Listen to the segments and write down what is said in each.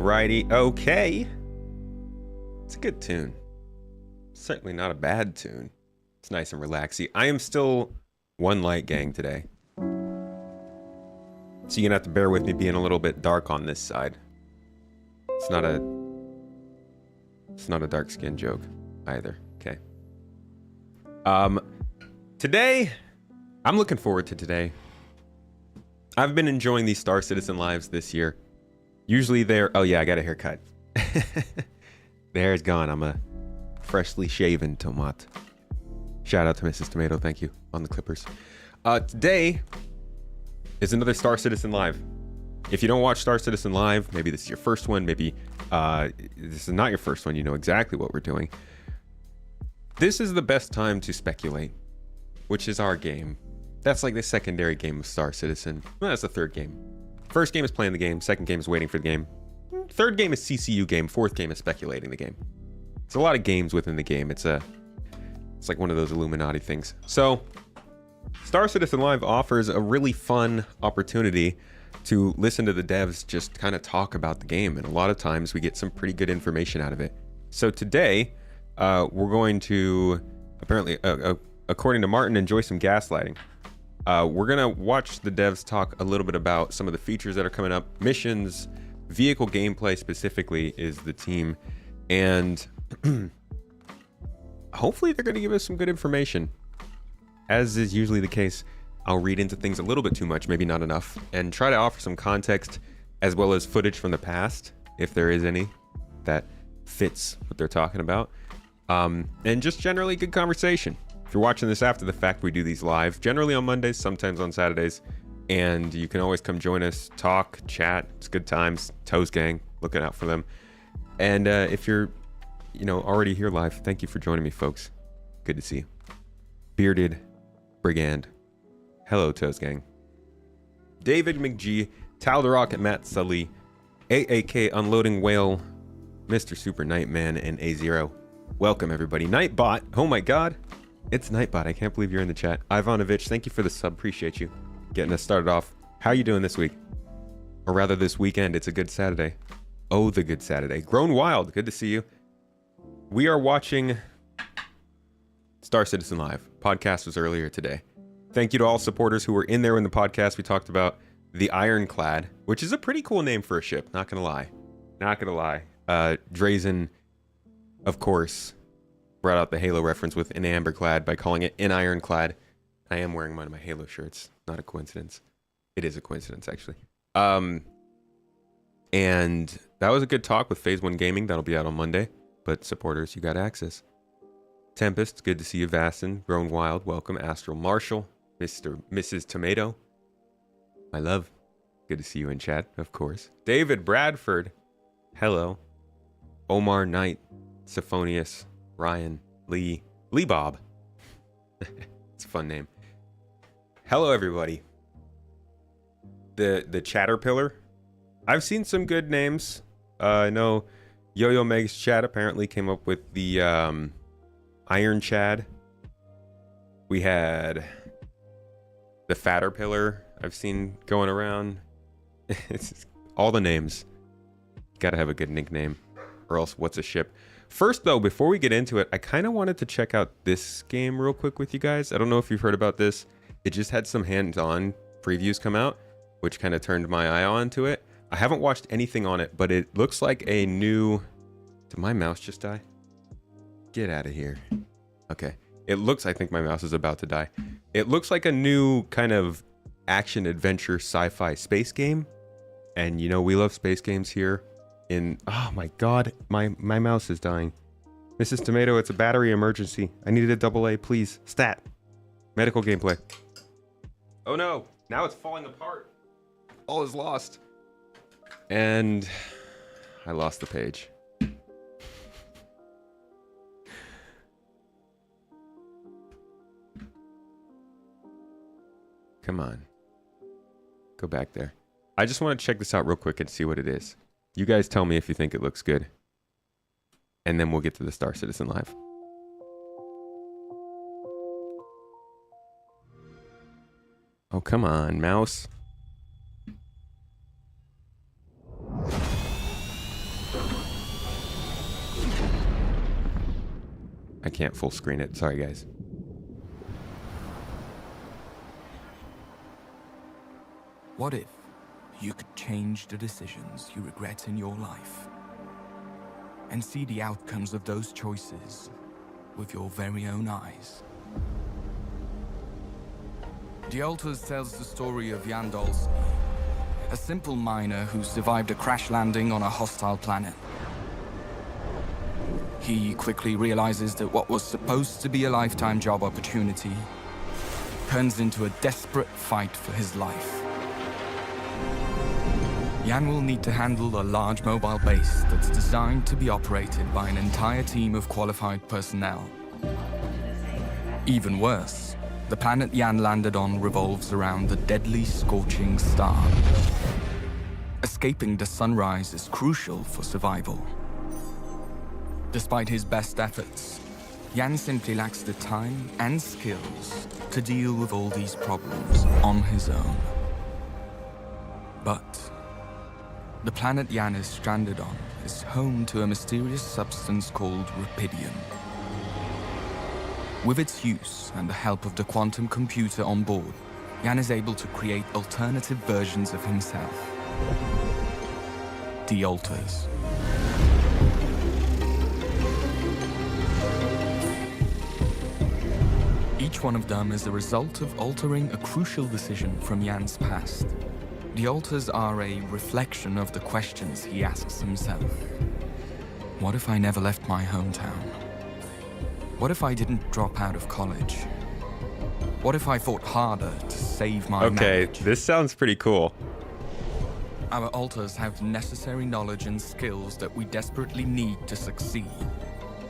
Alrighty, okay. It's a good tune. Certainly not a bad tune. It's nice and relaxy. I am still one light gang today. So you're gonna have to bear with me being a little bit dark on this side. It's not a dark skin joke either. Okay. Today, I'm looking forward to today. I've been enjoying these Star Citizen lives this year. Usually they're... Oh yeah, I got a haircut. The hair is gone. I'm a freshly shaven tomat. Shout out to Mrs. Tomato. Thank you on the clippers. Today is another Star Citizen Live. If you don't watch Star Citizen Live, maybe this is your first one. Maybe this is not your first one. You know exactly what we're doing. This is the best time to speculate, which is our game. That's like the secondary game of Star Citizen. Well, that's the third game. First game is playing the game. Second game is waiting for the game. Third game is CCU game. Fourth game is speculating the game. It's a lot of games within the game. It's like one of those Illuminati things. So Star Citizen Live offers a really fun opportunity to listen to the devs just kind of talk about the game. And a lot of times we get some pretty good information out of it. So today we're going to, apparently, according to Martin, enjoy some gaslighting. We're going to watch the devs talk a little bit about some of the features that are coming up. Missions, vehicle gameplay specifically is the team. And hopefully they're going to give us some good information. As is usually the case, I'll read into things a little bit too much, maybe not enough, and try to offer some context as well as footage from the past, if there is any, that fits what they're talking about. And just generally good conversation. If you're watching this after the fact, we do these live, generally on Mondays, sometimes on Saturdays, and you can always come join us, talk, chat. It's good times. Toes Gang, looking out for them. And if you're, already here live, thank you for joining me, folks. Good to see you. Bearded Brigand. Hello, Toes Gang. David McGee, Taldarock, Matt Sully, AAK Unloading Whale, Mr. Super Nightman, and A0. Welcome, everybody. Nightbot. Oh my god. It's Nightbot. I can't believe you're in the chat. Ivanovich, thank you for the sub. Appreciate you getting us started off. How are you doing this week? Or rather, this weekend. It's a good Saturday. Oh, the good Saturday. Grown Wild. Good to see you. We are watching Star Citizen Live. Podcast was earlier today. Thank you to all supporters who were in there in the podcast. We talked about the Ironclad, which is a pretty cool name for a ship. Not gonna lie. Not gonna lie. Drazen, of course, brought out the Halo reference with an Amberclad by calling it an Ironclad. I am wearing one of my Halo shirts. Not a coincidence. It is a coincidence, actually. And that was a good talk with Phase 1 Gaming. That'll be out on Monday. But supporters, you got access. Tempest, good to see you. Vastin, Grown Wild, welcome. Astral Marshall, Mrs. Tomato, my love, good to see you in chat, of course. David Bradford, hello. Omar Knight, Sophonius, Ryan, Lee Bob. It's a fun name. Hello, everybody. The Chatterpillar. I've seen some good names. I know Yo-Yo Meg's chat apparently came up with the Iron Chad. We had the Fatterpillar I've seen going around. It's all the names. You gotta have a good nickname, or else what's a ship? First though, before we get into it, I kind of wanted to check out this game real quick with you guys. I don't know if you've heard about this. It just had some hands-on previews come out, which kind of turned my eye on to it. I haven't watched anything on it, but it looks like a new... Did my mouse just die? Get out of here. Okay. It looks... I think my mouse is about to die. It looks like a new kind of action-adventure sci-fi space game. And, we love space games here. Oh my god. My mouse is dying. Mrs. Tomato, it's a battery emergency. I needed a AA, please. Stat. Medical gameplay. Oh no. Now it's falling apart. All is lost. And I lost the page. Come on. Go back there. I just want to check this out real quick and see what it is. You guys tell me if you think it looks good. And then we'll get to the Star Citizen Live. Oh, come on, mouse. can't full screen it. Sorry, guys. What if you could change the decisions you regret in your life and see the outcomes of those choices with your very own eyes? The Altars tells the story of Jan Dolsky, a simple miner who survived a crash landing on a hostile planet. He quickly realizes that what was supposed to be a lifetime job opportunity turns into a desperate fight for his life. Jan will need to handle a large mobile base that's designed to be operated by an entire team of qualified personnel. Even worse, the planet Jan landed on revolves around the deadly scorching star. Escaping the sunrise is crucial for survival. Despite his best efforts, Jan simply lacks the time and skills to deal with all these problems on his own. But the planet Jan is stranded on is home to a mysterious substance called rubidium. With its use and the help of the quantum computer on board, Jan is able to create alternative versions of himself. The Altars. Each one of them is a result of altering a crucial decision from Jan's past. The Altars are a reflection of the questions he asks himself. What if I never left my hometown? What if I didn't drop out of college? What if I fought harder to save my marriage? This sounds pretty cool. Our Altars have the necessary knowledge and skills that we desperately need to succeed.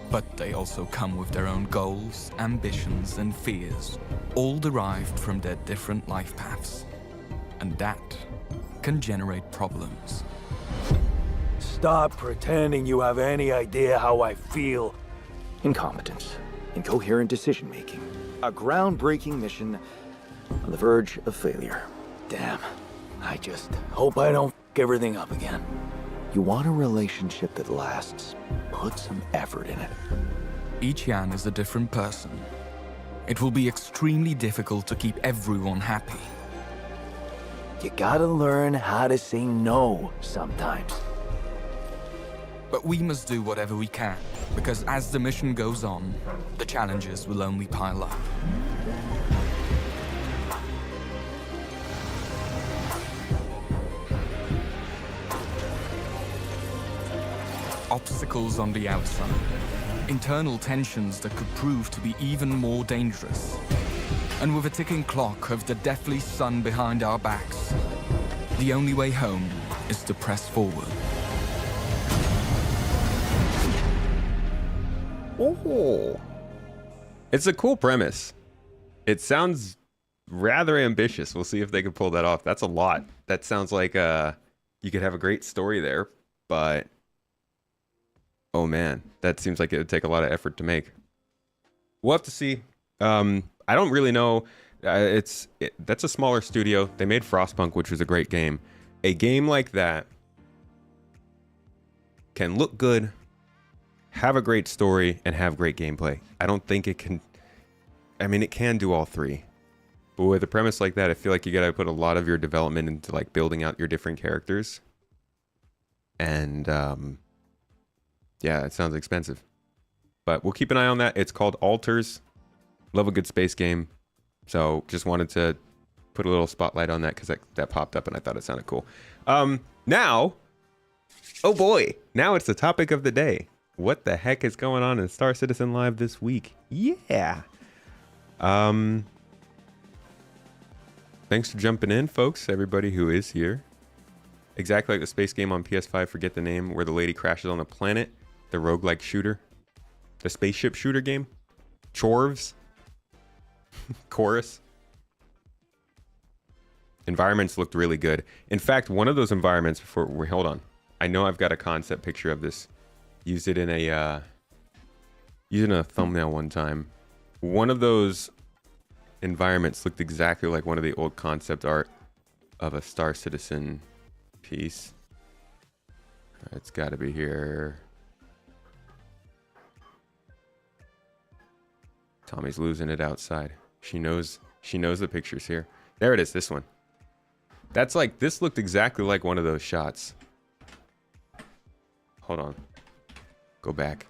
But they also come with their own goals, ambitions, and fears, all derived from their different life paths. And that can generate problems. Stop pretending you have any idea how I feel. Incompetence, incoherent decision-making, a groundbreaking mission on the verge of failure. Damn, I just hope I don't f*** everything up again. You want a relationship that lasts. Put some effort in it. Each Jan is a different person. It will be extremely difficult to keep everyone happy. You gotta learn how to say no sometimes. But we must do whatever we can, because as the mission goes on, the challenges will only pile up. Obstacles on the outside, internal tensions that could prove to be even more dangerous, and with a ticking clock of the deathly sun behind our backs, the only way home is to press forward. Oh, it's a cool premise. It sounds rather ambitious. We'll see if they can pull that off. That's a lot. That sounds like you could have a great story there, but oh man, that seems like it would take a lot of effort to make. We'll have to see. I don't really know. That's a smaller studio. They made Frostpunk, which was a great game. A game like that can look good, have a great story, and have great gameplay. I don't think it can. I mean, it can do all three. But with a premise like that, I feel like you gotta put a lot of your development into like building out your different characters. And yeah, it sounds expensive. But we'll keep an eye on that. It's called Altars. Love a good space game. So just wanted to put a little spotlight on that because that popped up and I thought it sounded cool. Now, oh boy, now it's the topic of the day. What the heck is going on in Star Citizen Live this week? Yeah. Thanks for jumping in, folks. Everybody who is here. Exactly like the space game on PS5, forget the name, where the lady crashes on the planet. The roguelike shooter. The spaceship shooter game. Chorves. Chorus. Environments looked really good. In fact, one of those environments hold on. I know I've got a concept picture of this. Used it in a thumbnail one time. One of those environments looked exactly like one of the old concept art of a Star Citizen piece. It's got to be here. Tommy's losing it outside. She knows the picture's here. There it is, this one. That's like, this looked exactly like one of those shots. Hold on. Go back.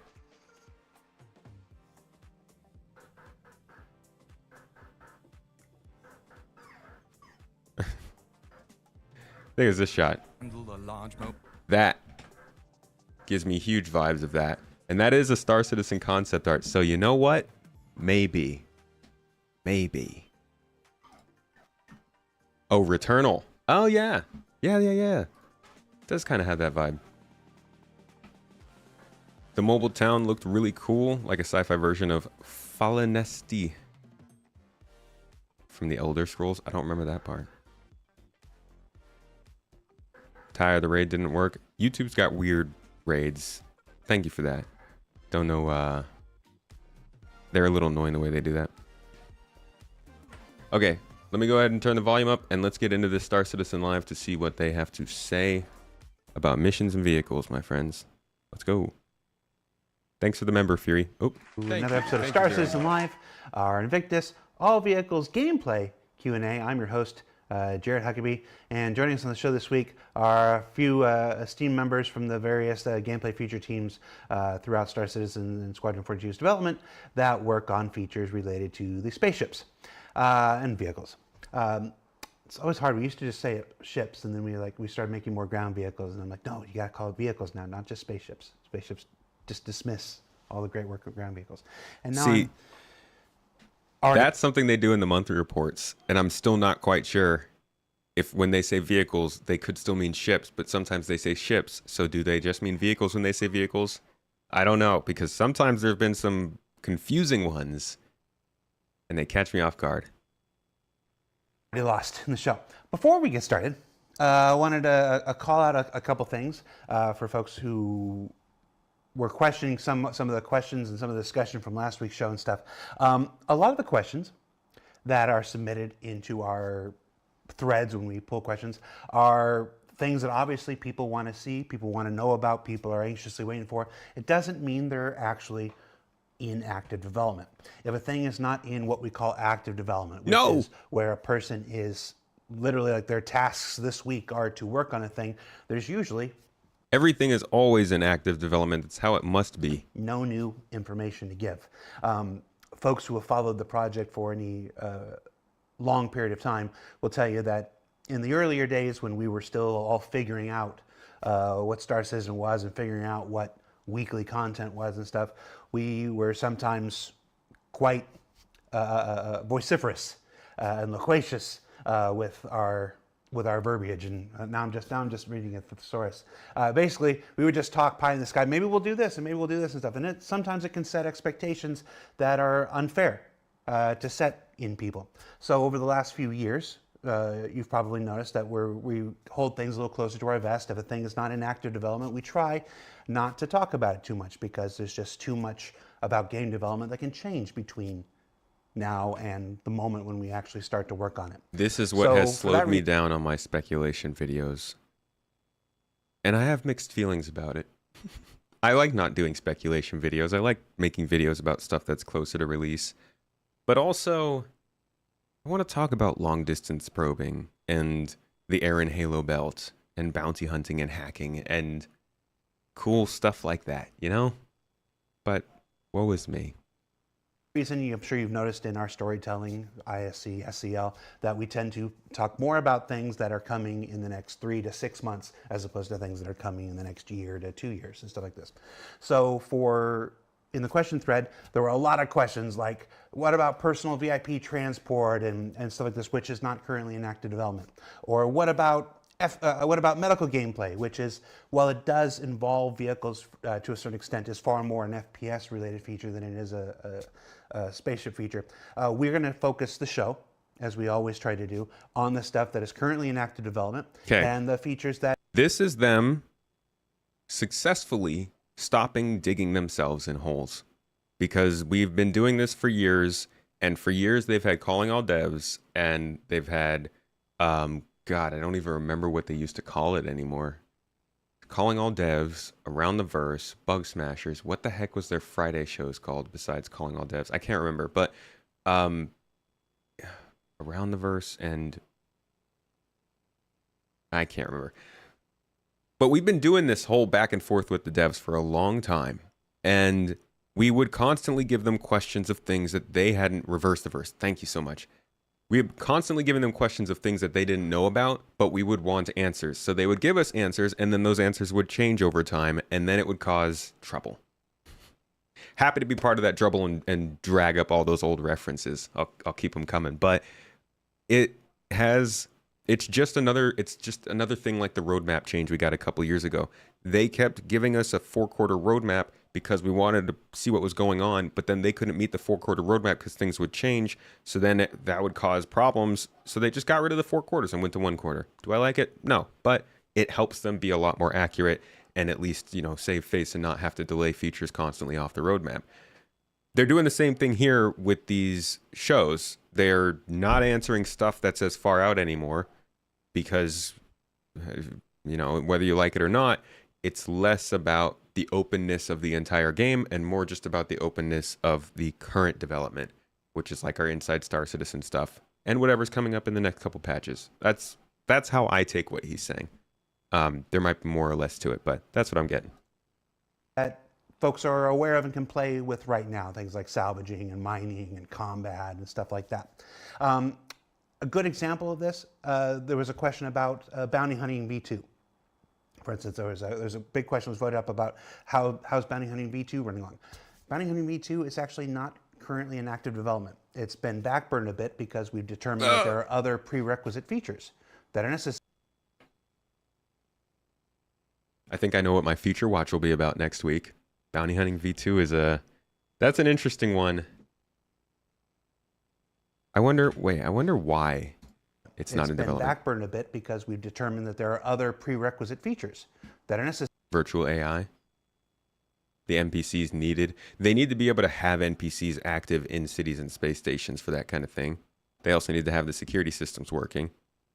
I think it's this shot. That gives me huge vibes of that. And that is a Star Citizen concept art. So you know what? Maybe. Oh, Returnal. Oh, yeah. Yeah. It does kind of have that vibe. The mobile town looked really cool, like a sci-fi version of Falenesti from the Elder Scrolls. I don't remember that part. Tire, the raid didn't work. YouTube's got weird raids. Thank you for that. Don't know, they're a little annoying the way they do that. Okay, let me go ahead and turn the volume up and let's get into this Star Citizen Live to see what they have to say about missions and vehicles, my friends. Let's go. Thanks for the member, Fury. Oh, another episode of Star Citizen Live, our Invictus All Vehicles gameplay Q&A. I'm your host, Jared Huckabee, and joining us on the show this week are a few esteemed members from the various gameplay feature teams throughout Star Citizen and Squadron 42's development that work on features related to the spaceships and vehicles. It's always hard. We used to just say ships, and then we started making more ground vehicles, and I'm like, no, you got to call it vehicles now, not just spaceships. Spaceships just dismiss all the great work of ground vehicles. And now see, that's something they do in the monthly reports, and I'm still not quite sure if when they say vehicles, they could still mean ships, but sometimes they say ships. So do they just mean vehicles when they say vehicles? I don't know, because sometimes there have been some confusing ones, and they catch me off guard. Lost in the show. Before we get started, I wanted to call out a couple things for folks who were questioning some of the questions and some of the discussion from last week's show and stuff. A lot of the questions that are submitted into our threads when we pull questions are things that obviously people want to see, people want to know about, people are anxiously waiting for. It doesn't mean they're actually in active development. If a thing is not in what we call active development, which is where a person is literally like their tasks this week are to work on a thing, there's usually everything is always in active development. It's how it must be. No new information to give. Folks who have followed the project for any long period of time will tell you that in the earlier days when we were still all figuring out what Star Citizen was and figuring out what weekly content was and stuff, we were sometimes quite vociferous and loquacious with our verbiage, and now I'm just reading it the thesaurus. Basically, we would just talk pie in the sky. Maybe we'll do this, and maybe we'll do this and stuff. And sometimes it can set expectations that are unfair to set in people. So over the last few years, you've probably noticed that we hold things a little closer to our vest. If a thing is not in active development, we try not to talk about it too much because there's just too much about game development that can change between now and the moment when we actually start to work on it. This is what has slowed me down on my speculation videos. And I have mixed feelings about it. I like not doing speculation videos. I like making videos about stuff that's closer to release. But also, I want to talk about long distance probing and the Aaron Halo belt and bounty hunting and hacking and cool stuff like that, you know? But woe is me. Reason I'm sure you've noticed in our storytelling, ISC, SCL, that we tend to talk more about things that are coming in the next 3 to 6 months as opposed to things that are coming in the next year to 2 years and stuff like this. So in the question thread, there were a lot of questions like, what about personal VIP transport and stuff like this, which is not currently in active development? Or what about medical gameplay, which is, while it does involve vehicles to a certain extent, is far more an FPS related feature than it is a spaceship feature. We're going to focus the show, as we always try to do, on the stuff that is currently in active development and the features that... This is them successfully stopping digging themselves in holes, because we've been doing this for years, and for years they've had calling all devs, and they've had God, I don't even remember what they used to call it anymore. Calling All Devs, Around the Verse, Bug Smashers. What the heck was their Friday shows called besides Calling All Devs? I can't remember, but Around the Verse and I can't remember. But we've been doing this whole back and forth with the devs for a long time. And we would constantly give them questions of things that they hadn't reversed the verse. Thank you so much. We had constantly given them questions of things that they didn't know about, but we would want answers. So they would give us answers, and then those answers would change over time, and then it would cause trouble. Happy to be part of that trouble and drag up all those old references. I'll keep them coming. But it's just another thing like the roadmap change we got a couple years ago. They kept giving us a 4-quarter roadmap because we wanted to see what was going on, but then they couldn't meet the 4-quarter roadmap because things would change. So then that would cause problems. So they just got rid of the 4 quarters and went to 1 quarter. Do I like it? No, but it helps them be a lot more accurate and at least, save face and not have to delay features constantly off the roadmap. They're doing the same thing here with these shows. They're not answering stuff that's as far out anymore because, whether you like it or not, it's less about the openness of the entire game and more just about the openness of the current development, which is like our Inside Star Citizen stuff and whatever's coming up in the next couple patches. That's how I take what he's saying. There might be more or less to it, but that's what I'm getting. That folks are aware of and can play with right now, things like salvaging and mining and combat and stuff like that. A good example of this, there was a question about bounty hunting V2. For instance, there's a big question was voted up about how's bounty hunting V2 running along. Bounty hunting V2 is actually not currently in active development. It's been backburned a bit because we've determined that there are other prerequisite features that are necessary. I think I know what my future watch will be about next week. Bounty hunting V2 that's an interesting one. I wonder why it's not in development. It's been backburned a bit because we've determined that there are other prerequisite features that are necessary. Virtual AI. The NPCs needed. They need to be able to have NPCs active in cities and space stations for that kind of thing. They also need to have the security systems working.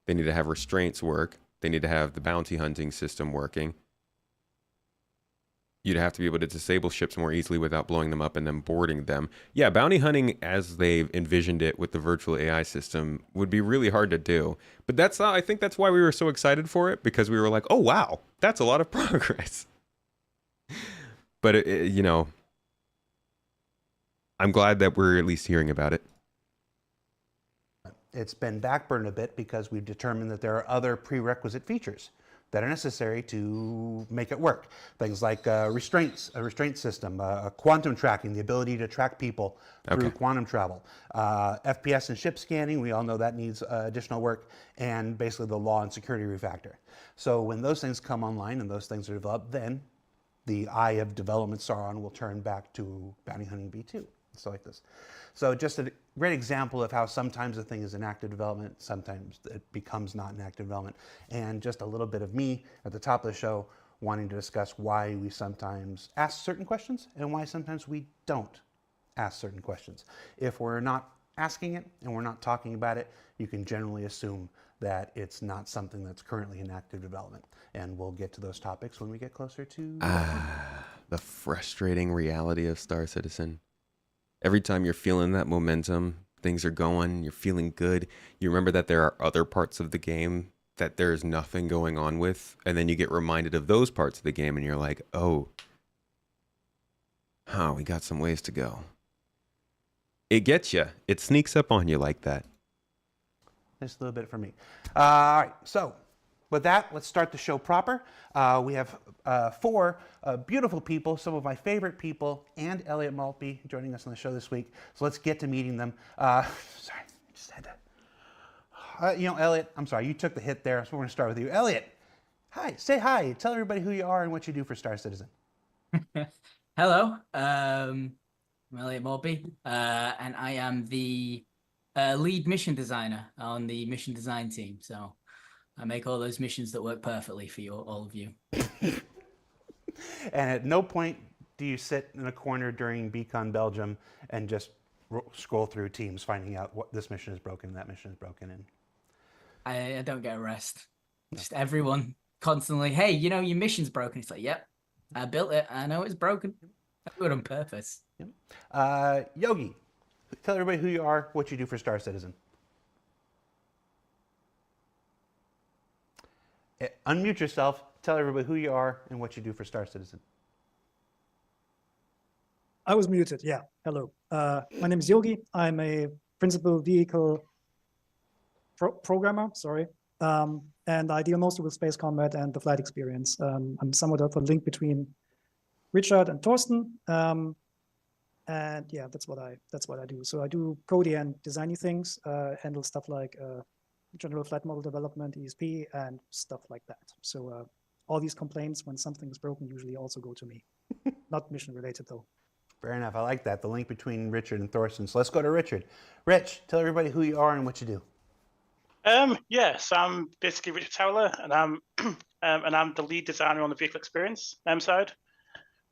They need to have restraints work. They need to have the bounty hunting system working. You'd have to be able to disable ships more easily without blowing them up and then boarding them. Yeah, bounty hunting as they've envisioned it with the virtual AI system would be really hard to do. But I think that's why we were so excited for it, because we were like, oh, wow, that's a lot of progress. But, I'm glad that we're at least hearing about it. It's been backburned a bit because we've determined that there are other prerequisite features that are necessary to make it work. Things like restraints, a restraint system, quantum tracking, the ability to track people through quantum travel, FPS and ship scanning, we all know that needs additional work, and basically the law and security refactor. So when those things come online and those things are developed, then the eye of development Sauron will turn back to bounty hunting V2. So like this. So just a great example of how sometimes a thing is in active development, sometimes it becomes not in active development. And just a little bit of me at the top of the show wanting to discuss why we sometimes ask certain questions and why sometimes we don't ask certain questions. If we're not asking it and we're not talking about it, you can generally assume that it's not something that's currently in active development. And we'll get to those topics when we get closer to... The frustrating reality of Star Citizen. Every time you're feeling that momentum, things are going, you're feeling good, you remember that there are other parts of the game that there's nothing going on with, and then you get reminded of those parts of the game and you're like, oh, we got some ways to go. It gets you. It sneaks up on you like that. Just a little bit for me. All right, so with that, let's start the show proper. We have 4 beautiful people, some of my favorite people, and Elliot Maltby joining us on the show this week. So let's get to meeting them. Sorry, I just had to... Elliot, I'm sorry, you took the hit there, so we're going to start with you. Elliot, hi, say hi. Tell everybody who you are and what you do for Star Citizen. Hello, I'm Elliot Maltby, and I am the lead mission designer on the mission design team. So I make all those missions that work perfectly for all of you. And at no point do you sit in a corner during Beacon Belgium and just scroll through teams finding out what this mission is broken, that mission is broken, and I don't get a rest. Just everyone constantly, hey, you know, your mission's broken. It's like, yep, I built it. I know it's broken. I do it on purpose. Yogi, tell everybody who you are, what you do for Star Citizen. Unmute yourself. Tell everybody who you are and what you do for Star Citizen. I was muted. Yeah. Hello. My name is Yogi. I'm a principal vehicle programmer. Sorry. And I deal mostly with space combat and the flight experience. I'm somewhat of a link between Richard and Torsten. And yeah, that's what I do. So I do coding and designy things. Handle stuff like general flight model development, ESP, and stuff like that. So all these complaints when something is broken usually also go to me. Not mission related though. Fair enough. I like that. The link between Richard and Thorsten. So let's go to Richard. Rich, tell everybody who you are and what you do. Yes, I'm basically Richard Towler, and I'm the lead designer on the vehicle experience side.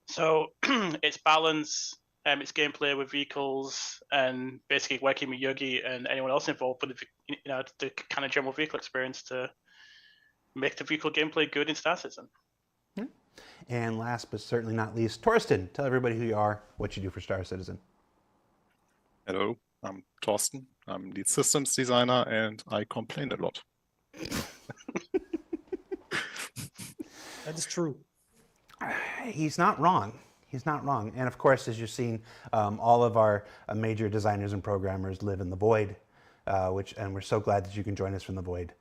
So it's balance, it's gameplay with vehicles, and basically working with Yogi and anyone else involved with the kind of general vehicle experience to make the vehicle gameplay good in Star Citizen. And last but certainly not least, Torsten, tell everybody who you are, what you do for Star Citizen. Hello, I'm Torsten. I'm lead systems designer and I complain a lot. That is true. He's not wrong. He's not wrong. And of course, as you've seen, all of our major designers and programmers live in the Void, and we're so glad that you can join us from the Void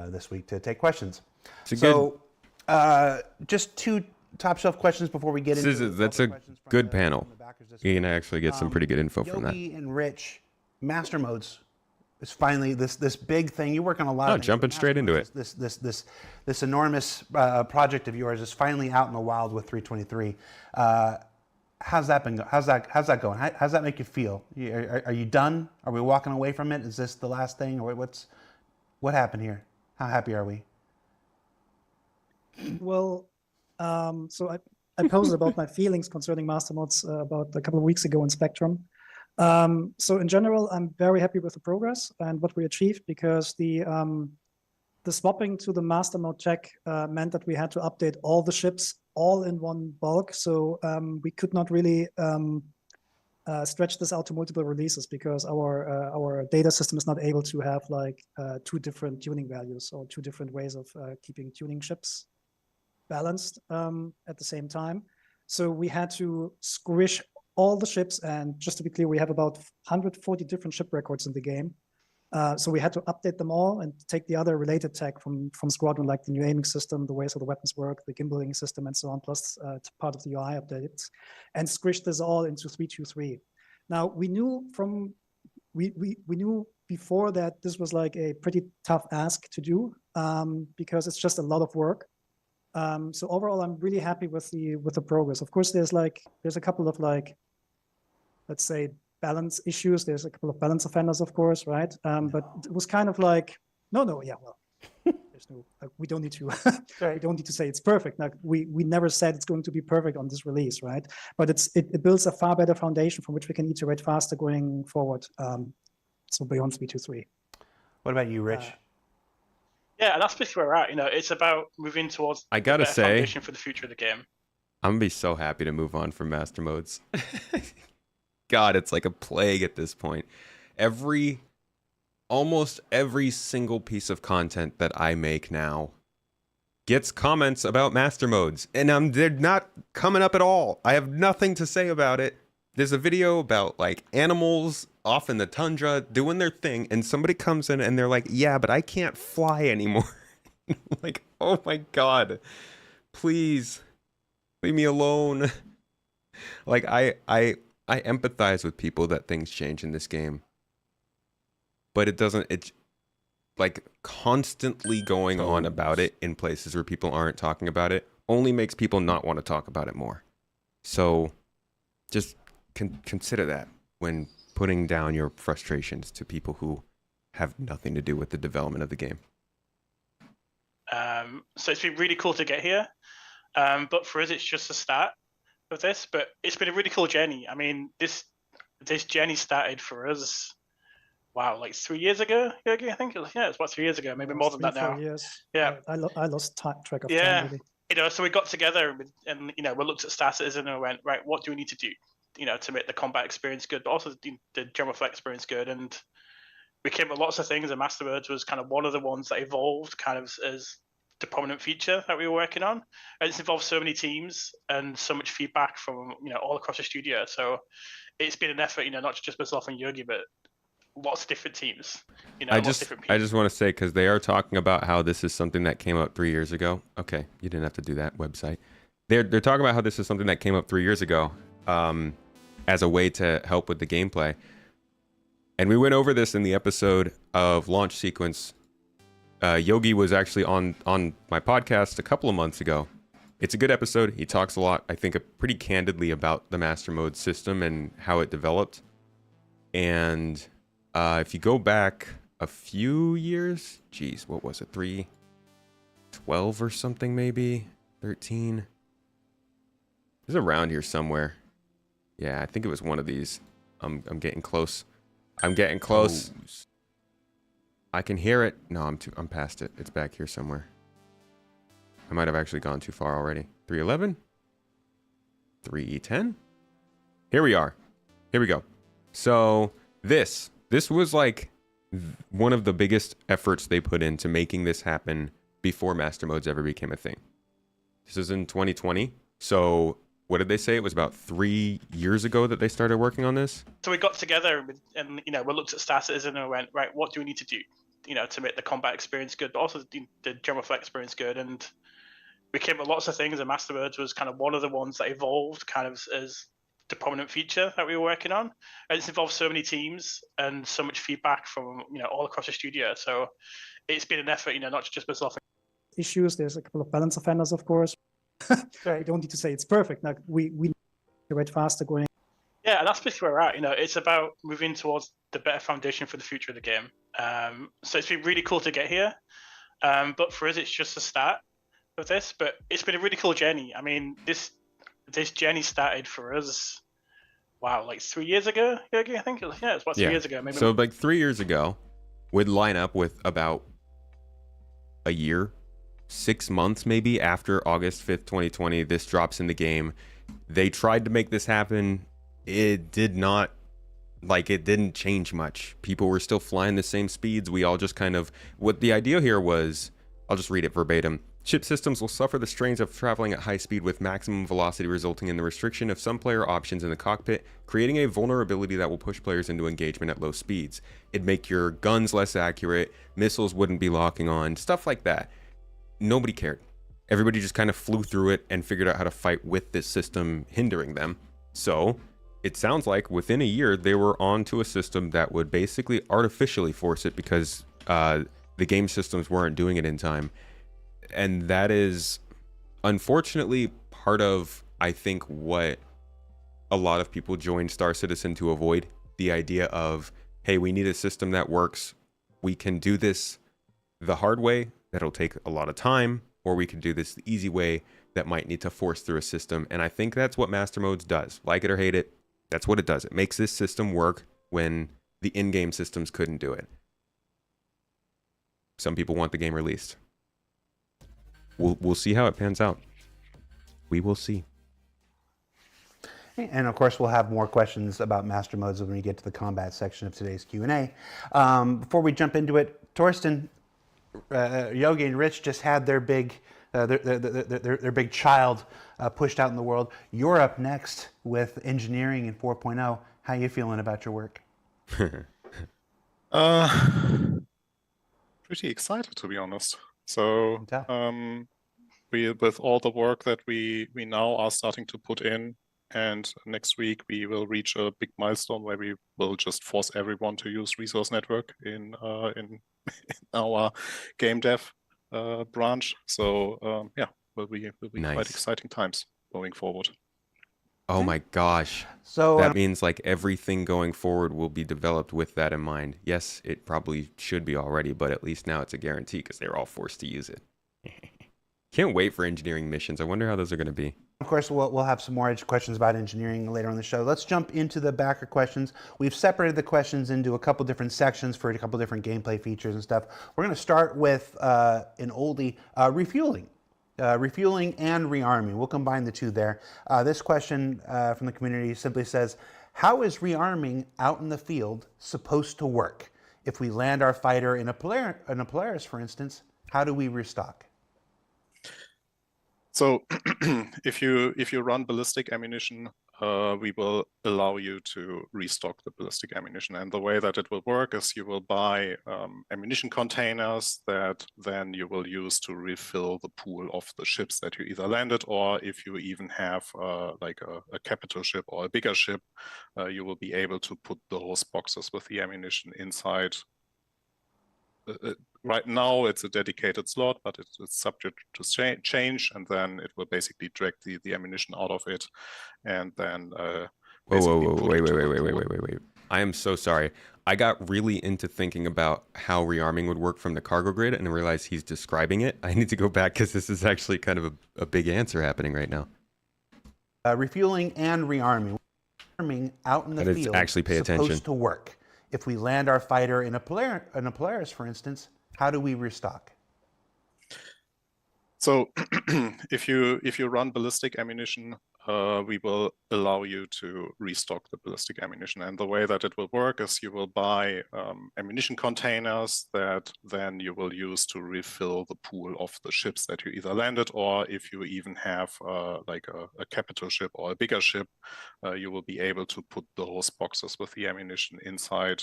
this week to take questions. Just two top shelf questions before we get into that's a good panel. You can actually get some pretty good info from that. Yogi and Rich, Master Modes is finally this big thing. You work on a lot of things. Jumping straight into it. This enormous project of yours is finally out in the wild with 323. How's that been? How's that going? How's that make you feel? Are you done? Are we walking away from it? Is this the last thing, or what happened here? How happy are we? Well, so I posted about my feelings concerning master mods about a couple of weeks ago in Spectrum. So in general, I'm very happy with the progress and what we achieved, because the swapping to the master mode check meant that we had to update all the ships all in one bulk. So we could not really stretch this out to multiple releases, because our data system is not able to have like two different tuning values or two different ways of keeping tuning ships balanced at the same time. So we had to squish all the ships, and just to be clear, we have about 140 different ship records in the game. So we had to update them all and take the other related tech from Squadron, like the new aiming system, the ways how the weapons work, the gimbaling system, and so on, plus part of the UI updates, and squish this all into 323. Now we knew we knew before that this was like a pretty tough ask to do, because it's just a lot of work. So overall, I'm really happy with the progress. Of course, there's a couple of let's say balance issues. There's a couple of balance offenders, of course, right? But it was kind of like, there's no, we don't need to, we don't need to say it's perfect. Like we never said it's going to be perfect on this release, right? But it builds a far better foundation from which we can iterate faster going forward. So beyond 323. What about you, Rich? Yeah, and that's basically where we're at. It's about moving towards I gotta say, foundation for the future of the game. I'm gonna be so happy to move on from master modes. God, it's like a plague at this point. Almost every single piece of content that I make now gets comments about master modes, and they're not coming up at all. I have nothing to say about it. There's a video about like animals off in the tundra doing their thing, and somebody comes in and they're like, yeah, but I can't fly anymore. Like, oh my God, please leave me alone. Like I empathize with people that things change in this game, but it's like constantly going on about it in places where people aren't talking about it only makes people not want to talk about it more. So just consider that when putting down your frustrations to people who have nothing to do with the development of the game. So it's been really cool to get here, but for us it's just the start of this. But it's been a really cool journey. I mean, this journey started for us wow, like 3 years ago, Yogi, I think. Yeah, it's about 3 years ago, maybe more than that now. 3, 4 years. Yeah. I lost track of time, Yeah. really. So we got together and we looked at status and we went, right, what do we need to do, to make the combat experience good, but also the general flight experience good. And we came with lots of things, and Mastermodes was kind of one of the ones that evolved kind of as the prominent feature that we were working on. And it's involved so many teams and so much feedback from, all across the studio. So it's been an effort, not just myself and Yogi, but lots of different teams. I lots of different people. just want to say, because they are talking about how this is something that came up 3 years ago. Okay, you didn't have to do that website. They're talking about how this is something that came up 3 years ago, as a way to help with the gameplay. And we went over this in the episode of Launch Sequence. Yogi was actually on my podcast a couple of months ago. It's a good episode. He talks a lot, I think, pretty candidly about the Master Mode system and how it developed. And if you go back a few years, geez, what was it? 12 or something, maybe 13. It's around here somewhere. Yeah, I think it was one of these. I'm getting close. I'm getting close. I can hear it. No, I'm past it. It's back here somewhere. I might have actually gone too far already. 311? 310? Here we are. Here we go. So this was like one of the biggest efforts they put into making this happen before Master Modes ever became a thing. This is in 2020. So what did they say? It was about 3 years ago that they started working on this? So we got together and we looked at status and we went, right, what do we need to do, to make the combat experience good, but also the general flight experience good. And we came with lots of things, and Mastermodes was kind of one of the ones that evolved kind of as the prominent feature that we were working on. And it's involved so many teams and so much feedback from, all across the studio. So it's been an effort, not just myself. Issues. There's a couple of balance offenders, of course. I don't need to say it's perfect. Like we rate faster going. Yeah, and that's basically where we're at. It's about moving towards the better foundation for the future of the game. So it's been really cool to get here. But for us, it's just the start of this. But it's been a really cool journey. I mean, this journey started for us, wow, like 3 years ago, Yogi, I think. Yeah, it's about 3 years ago. Maybe. So like 3 years ago, would line up with about a year, 6 months maybe after August 5th, 2020, this drops in the game. They tried to make this happen. It did not, it didn't change much. People were still flying the same speeds. We all just kind of, what the idea here was, I'll just read it verbatim. Ship systems will suffer the strains of traveling at high speed with maximum velocity, resulting in the restriction of some player options in the cockpit, creating a vulnerability that will push players into engagement at low speeds. It'd make your guns less accurate, missiles wouldn't be locking on, stuff like that. Nobody cared. Everybody just kind of flew through it and figured out how to fight with this system hindering them. So it sounds like within a year, they were onto a system that would basically artificially force it because the game systems weren't doing it in time. And that is unfortunately part of, I think, what a lot of people joined Star Citizen to avoid. The idea of, hey, we need a system that works. We can do this the hard way, that'll take a lot of time, or we can do this the easy way that might need to force through a system. And I think that's what Master Modes does. Like it or hate it, that's what it does. It makes this system work when the in-game systems couldn't do it. Some people want the game released. We'll see how it pans out. We will see. And of course, we'll have more questions about Master Modes when we get to the combat section of today's Q&A. Before we jump into it, Torsten, Yogi, and Rich just had their big big child pushed out in the world. You're up next with engineering in 4.0. How you feeling about your work? Pretty excited, to be honest. So with all the work that we now are starting to put in, and next week we will reach a big milestone where we will just force everyone to use Resource Network in our game dev branch. So yeah, will be nice. Quite exciting times going forward. Oh my gosh. So that means like everything going forward will be developed with that in mind. Yes, it probably should be already, but at least now it's a guarantee because they're all forced to use it. Can't wait for engineering missions. I wonder how those are going to be. Of course, we'll have some more questions about engineering later on the show. Let's jump into the backer questions. We've separated the questions into a couple different sections for a couple different gameplay features and stuff. We're going to start with an oldie, refueling. Refueling and rearming. We'll combine the two there. This question from the community simply says, how is rearming out in the field supposed to work? If we land our fighter in a Polaris, for instance, how do we restock? So if you run ballistic ammunition, we will allow you to restock the ballistic ammunition. And the way that it will work is you will buy ammunition containers that then you will use to refill the pool of the ships that you either landed, or if you even have like a capital ship or a bigger ship, you will be able to put those boxes with the ammunition inside. Right now, it's a dedicated slot, but it's subject to change, and then it will basically drag the ammunition out of it, and then wait. I am so sorry. I got really into thinking about how rearming would work from the cargo grid and realized he's describing it. I need to go back because this is actually kind of a big answer happening right now. Refueling and rearming. Rearming out in the field actually pay attention. Supposed to work. If we land our fighter in a Polaris, for instance, how do we restock? So if you run ballistic ammunition, we will allow you to restock the ballistic ammunition. And the way that it will work is you will buy ammunition containers that then you will use to refill the pool of the ships that you either landed, or if you even have like a capital ship or a bigger ship, you will be able to put those boxes with the ammunition inside.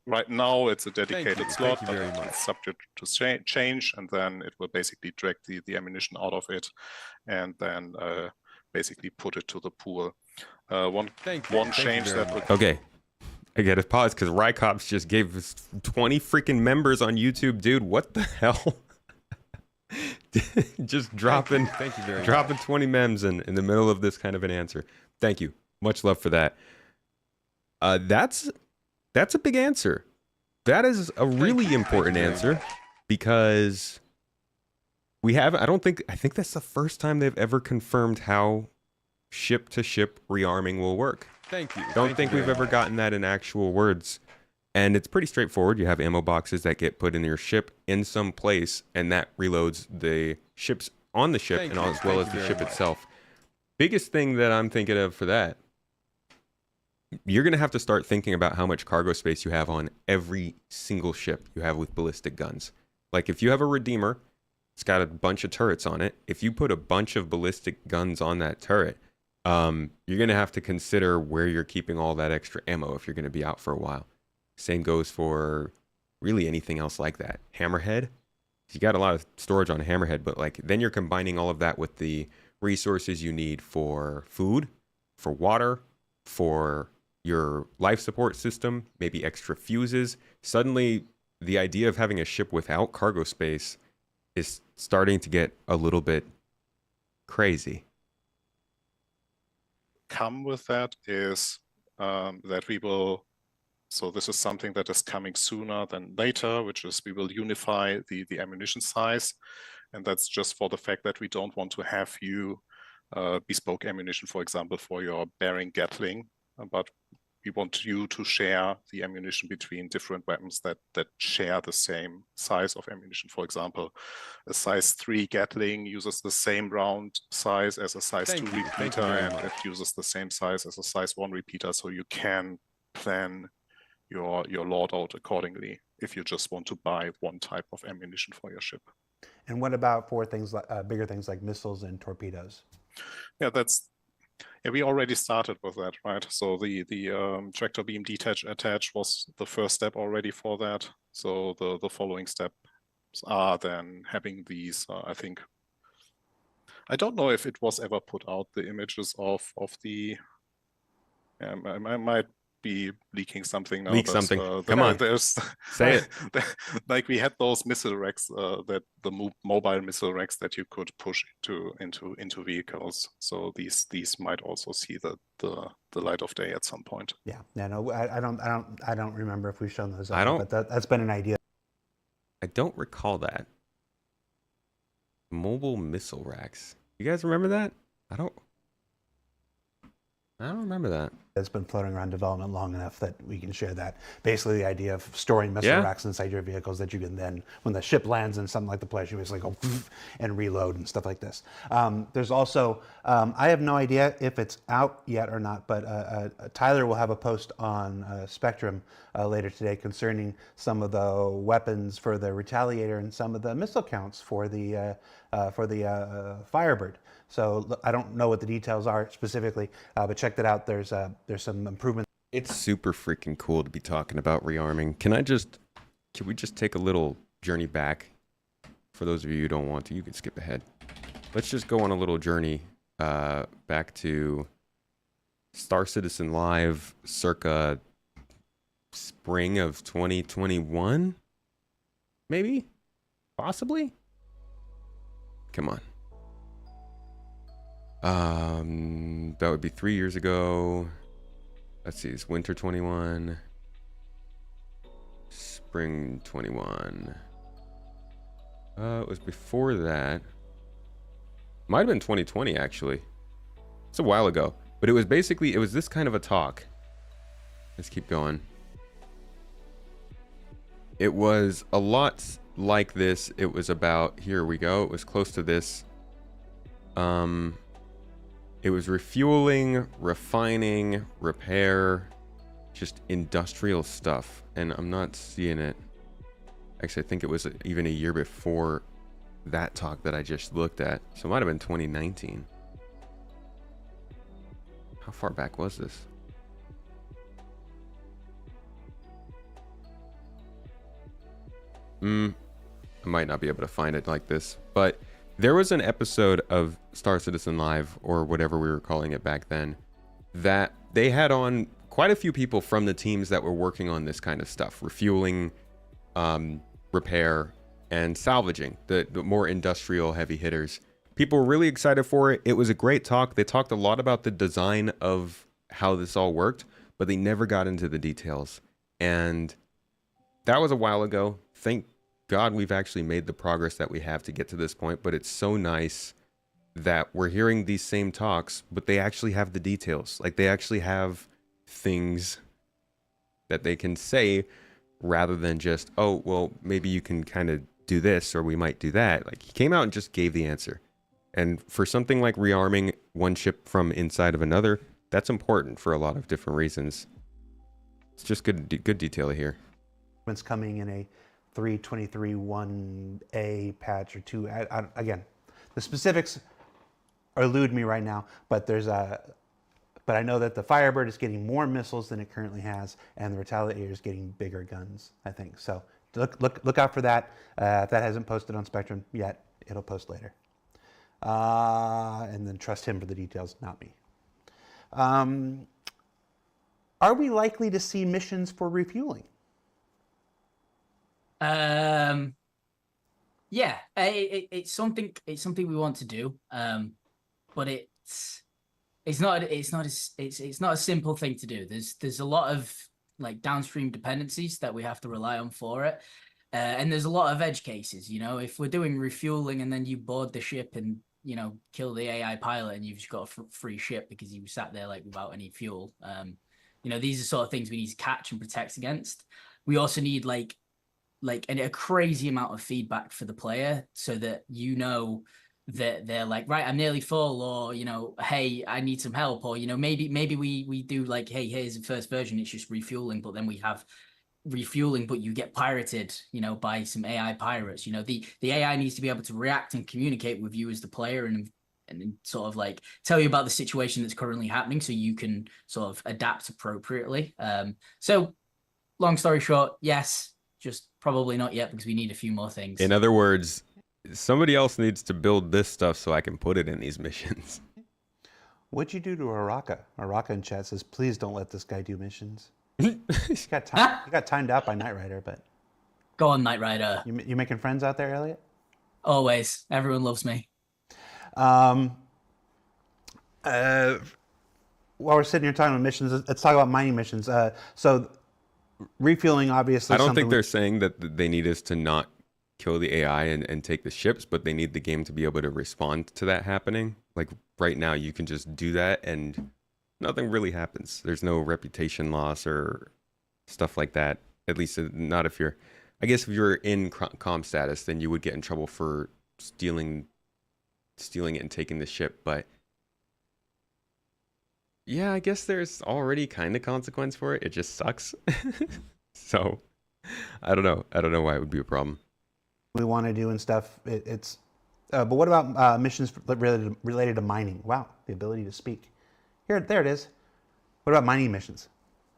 Right now, it's a dedicated slot, but it's subject to change, and then it will basically drag the ammunition out of it, and then basically put it to the pool. One change that would... Okay, I get a pause because Rycops just gave us 20 freaking members on YouTube, dude. What the hell? Just dropping 20 mems in the middle of this kind of an answer. Thank you. Much love for that. That's a big answer. That is a really important answer because I think that's the first time they've ever confirmed how ship-to-ship rearming will work. Thank you. Don't think we've ever gotten that in actual words. And it's pretty straightforward. You have ammo boxes that get put in your ship in some place, and that reloads the ships on the ship as well as the ship itself. Biggest thing that I'm thinking of for that, you're going to have to start thinking about how much cargo space you have on every single ship you have with ballistic guns. Like if you have a Redeemer, it's got a bunch of turrets on it. If you put a bunch of ballistic guns on that turret, you're going to have to consider where you're keeping all that extra ammo if you're going to be out for a while. Same goes for really anything else like that. Hammerhead, you got a lot of storage on Hammerhead, but like then you're combining all of that with the resources you need for food, for water, for your life support system, maybe extra fuses. Suddenly, the idea of having a ship without cargo space is starting to get a little bit crazy. Come with that is that we will, so this is something that is coming sooner than later, which is we will unify the ammunition size. And that's just for the fact that we don't want to have you bespoke ammunition, for example, for your bearing Gatling, but we want you to share the ammunition between different weapons that share the same size of ammunition. For example, a size 3 Gatling uses the same round size as a size 2 repeater, and it uses the same size as a size 1 repeater, so you can plan your load out accordingly if you just want to buy one type of ammunition for your ship. And what about for things like bigger things like missiles and torpedoes? Yeah, we already started with that, right? So the tractor beam detach attach was the first step already for that. So the following steps are then having these, I think, I don't know if it was ever put out, the images of the, I might be leaking something now. Leak something. Come on. Say it. Like we had those missile racks, that the mobile missile racks that you could push into vehicles. So these might also see the light of day at some point. Yeah. No, I don't remember if we've shown those. But that's been an idea. I don't recall that. Mobile missile racks. You guys remember that? I don't remember that. It's been floating around development long enough that we can share that. Basically, the idea of storing missile racks inside your vehicles that you can then, when the ship lands in something like the place, you basically go and reload and stuff like this. There's also, I have no idea if it's out yet or not, but Tyler will have a post on Spectrum later today concerning some of the weapons for the Retaliator and some of the missile counts for the Firebird. So I don't know what the details are specifically, but check that out. There's some improvements. It's super freaking cool to be talking about rearming. Can we just take a little journey back? For those of you who don't want to, you can skip ahead. Let's just go on a little journey back to Star Citizen Live circa spring of 2021? Maybe? Possibly? Come on. That would be 3 years ago. Let's see, it's winter 21, spring 21. It was before that. Might have been 2020 actually. It's a while ago, but it was this kind of a talk. Let's keep going. It was a lot like this. It was about, here we go. It was close to this. It was refueling, refining, repair, just industrial stuff. And I'm not seeing it. Actually, I think it was even a year before that talk that I just looked at. So it might have been 2019. How far back was this? I might not be able to find it like this, but there was an episode of Star Citizen Live, or whatever we were calling it back then, that they had on quite a few people from the teams that were working on this kind of stuff, refueling, repair, and salvaging, the more industrial heavy hitters. People were really excited for it. It was a great talk. They talked a lot about the design of how this all worked, but they never got into the details. And that was a while ago. Thank God we've actually made the progress that we have to get to this point, but it's so nice that we're hearing these same talks, but they actually have the details. Like, they actually have things that they can say rather than just, oh, well, maybe you can kind of do this or we might do that. Like, he came out and just gave the answer. And for something like rearming one ship from inside of another, that's important for a lot of different reasons. It's just good detail here. It's coming in a 3.23.1a patch or 2. Again, the specifics elude me right now, but but I know that the Firebird is getting more missiles than it currently has, and the Retaliator is getting bigger guns, I think. So look out for that. If that hasn't posted on Spectrum yet, it'll post later. And then trust him for the details, not me. Are we likely to see missions for refueling? Yeah, it's something we want to do, but it's not a simple thing to do. There's a lot of like downstream dependencies that we have to rely on for it, and there's a lot of edge cases. You know, if we're doing refueling and then you board the ship and kill the AI pilot and you've just got a free ship because you sat there like without any fuel. These are sort of things we need to catch and protect against. We also need like a crazy amount of feedback for the player so that that they're like, right, I'm nearly full, or hey, I need some help, or maybe we do like, hey, here's the first version, it's just refueling, but then we have refueling but you get pirated by some AI pirates. The AI needs to be able to react and communicate with you as the player and sort of like tell you about the situation that's currently happening so you can sort of adapt appropriately. So long story short, yes, just probably not yet because we need a few more things. In other words, somebody else needs to build this stuff so I can put it in these missions. What'd you do to Araka? Araka in chat says, please don't let this guy do missions. He got timed out by Knight Rider, but... Go on, Knight Rider. You making friends out there, Elliot? Always. Everyone loves me. While we're sitting here talking about missions, let's talk about mining missions. So refueling, obviously... I don't think they're saying that they need us to not kill the AI and take the ships, but they need the game to be able to respond to that happening. Like right now, you can just do that and nothing really happens. There's no reputation loss or stuff like that. At least not if you're, I guess if you're in com status, then you would get in trouble for stealing it and taking the ship. But yeah, I guess there's already kind of consequence for it. It just sucks. So I don't know. I don't know why it would be a problem. We want to do and stuff. But what about missions related to mining? Wow, the ability to speak. There it is. What about mining missions?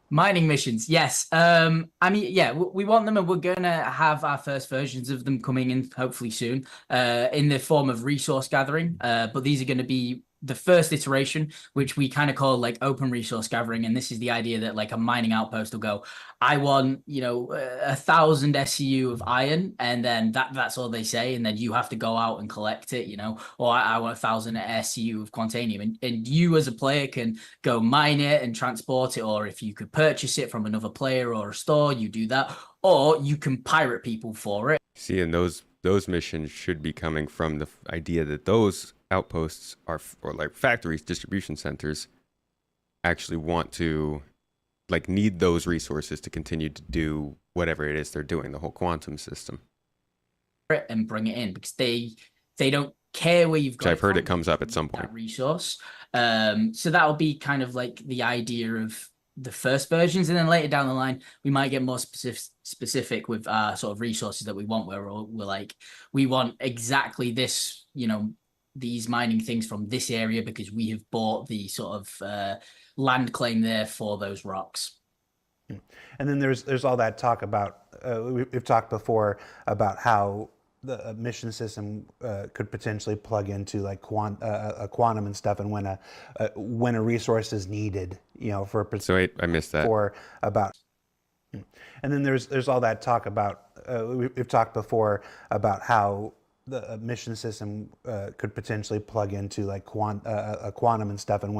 Mining missions, yes. I mean, yeah, we want them, and we're gonna have our first versions of them coming in hopefully soon, in the form of resource gathering. But these are going to be the first iteration, which we kind of call like open resource gathering. And this is the idea that like a mining outpost will go, I want, 1,000 SCU of iron, and then that's all they say, and then you have to go out and collect it, or I want 1,000 SCU of quantanium, and you as a player can go mine it and transport it, or if you could purchase it from another player or a store, you do that, or you can pirate people for it. See, and those missions should be coming from the idea that those outposts are, or like factories, distribution centers, actually want to need those resources to continue to do whatever it is they're doing, the whole quantum system. And bring it in because they don't care where you've got. Which I've heard it comes up at some point. That resource. So that'll be kind of like the idea of the first versions, and then later down the line we might get more specific with sort of resources that we want, where we're like, we want exactly this, these mining things from this area because we have bought the sort of land claim there for those rocks. And then there's all that talk about, we've talked before about how the mission system could potentially plug into like a quantum and stuff, and when a resource is needed, for. So wait, I missed that. For about. And then there's all that talk about, we've talked before about how the mission system could potentially plug into like a quantum and stuff, and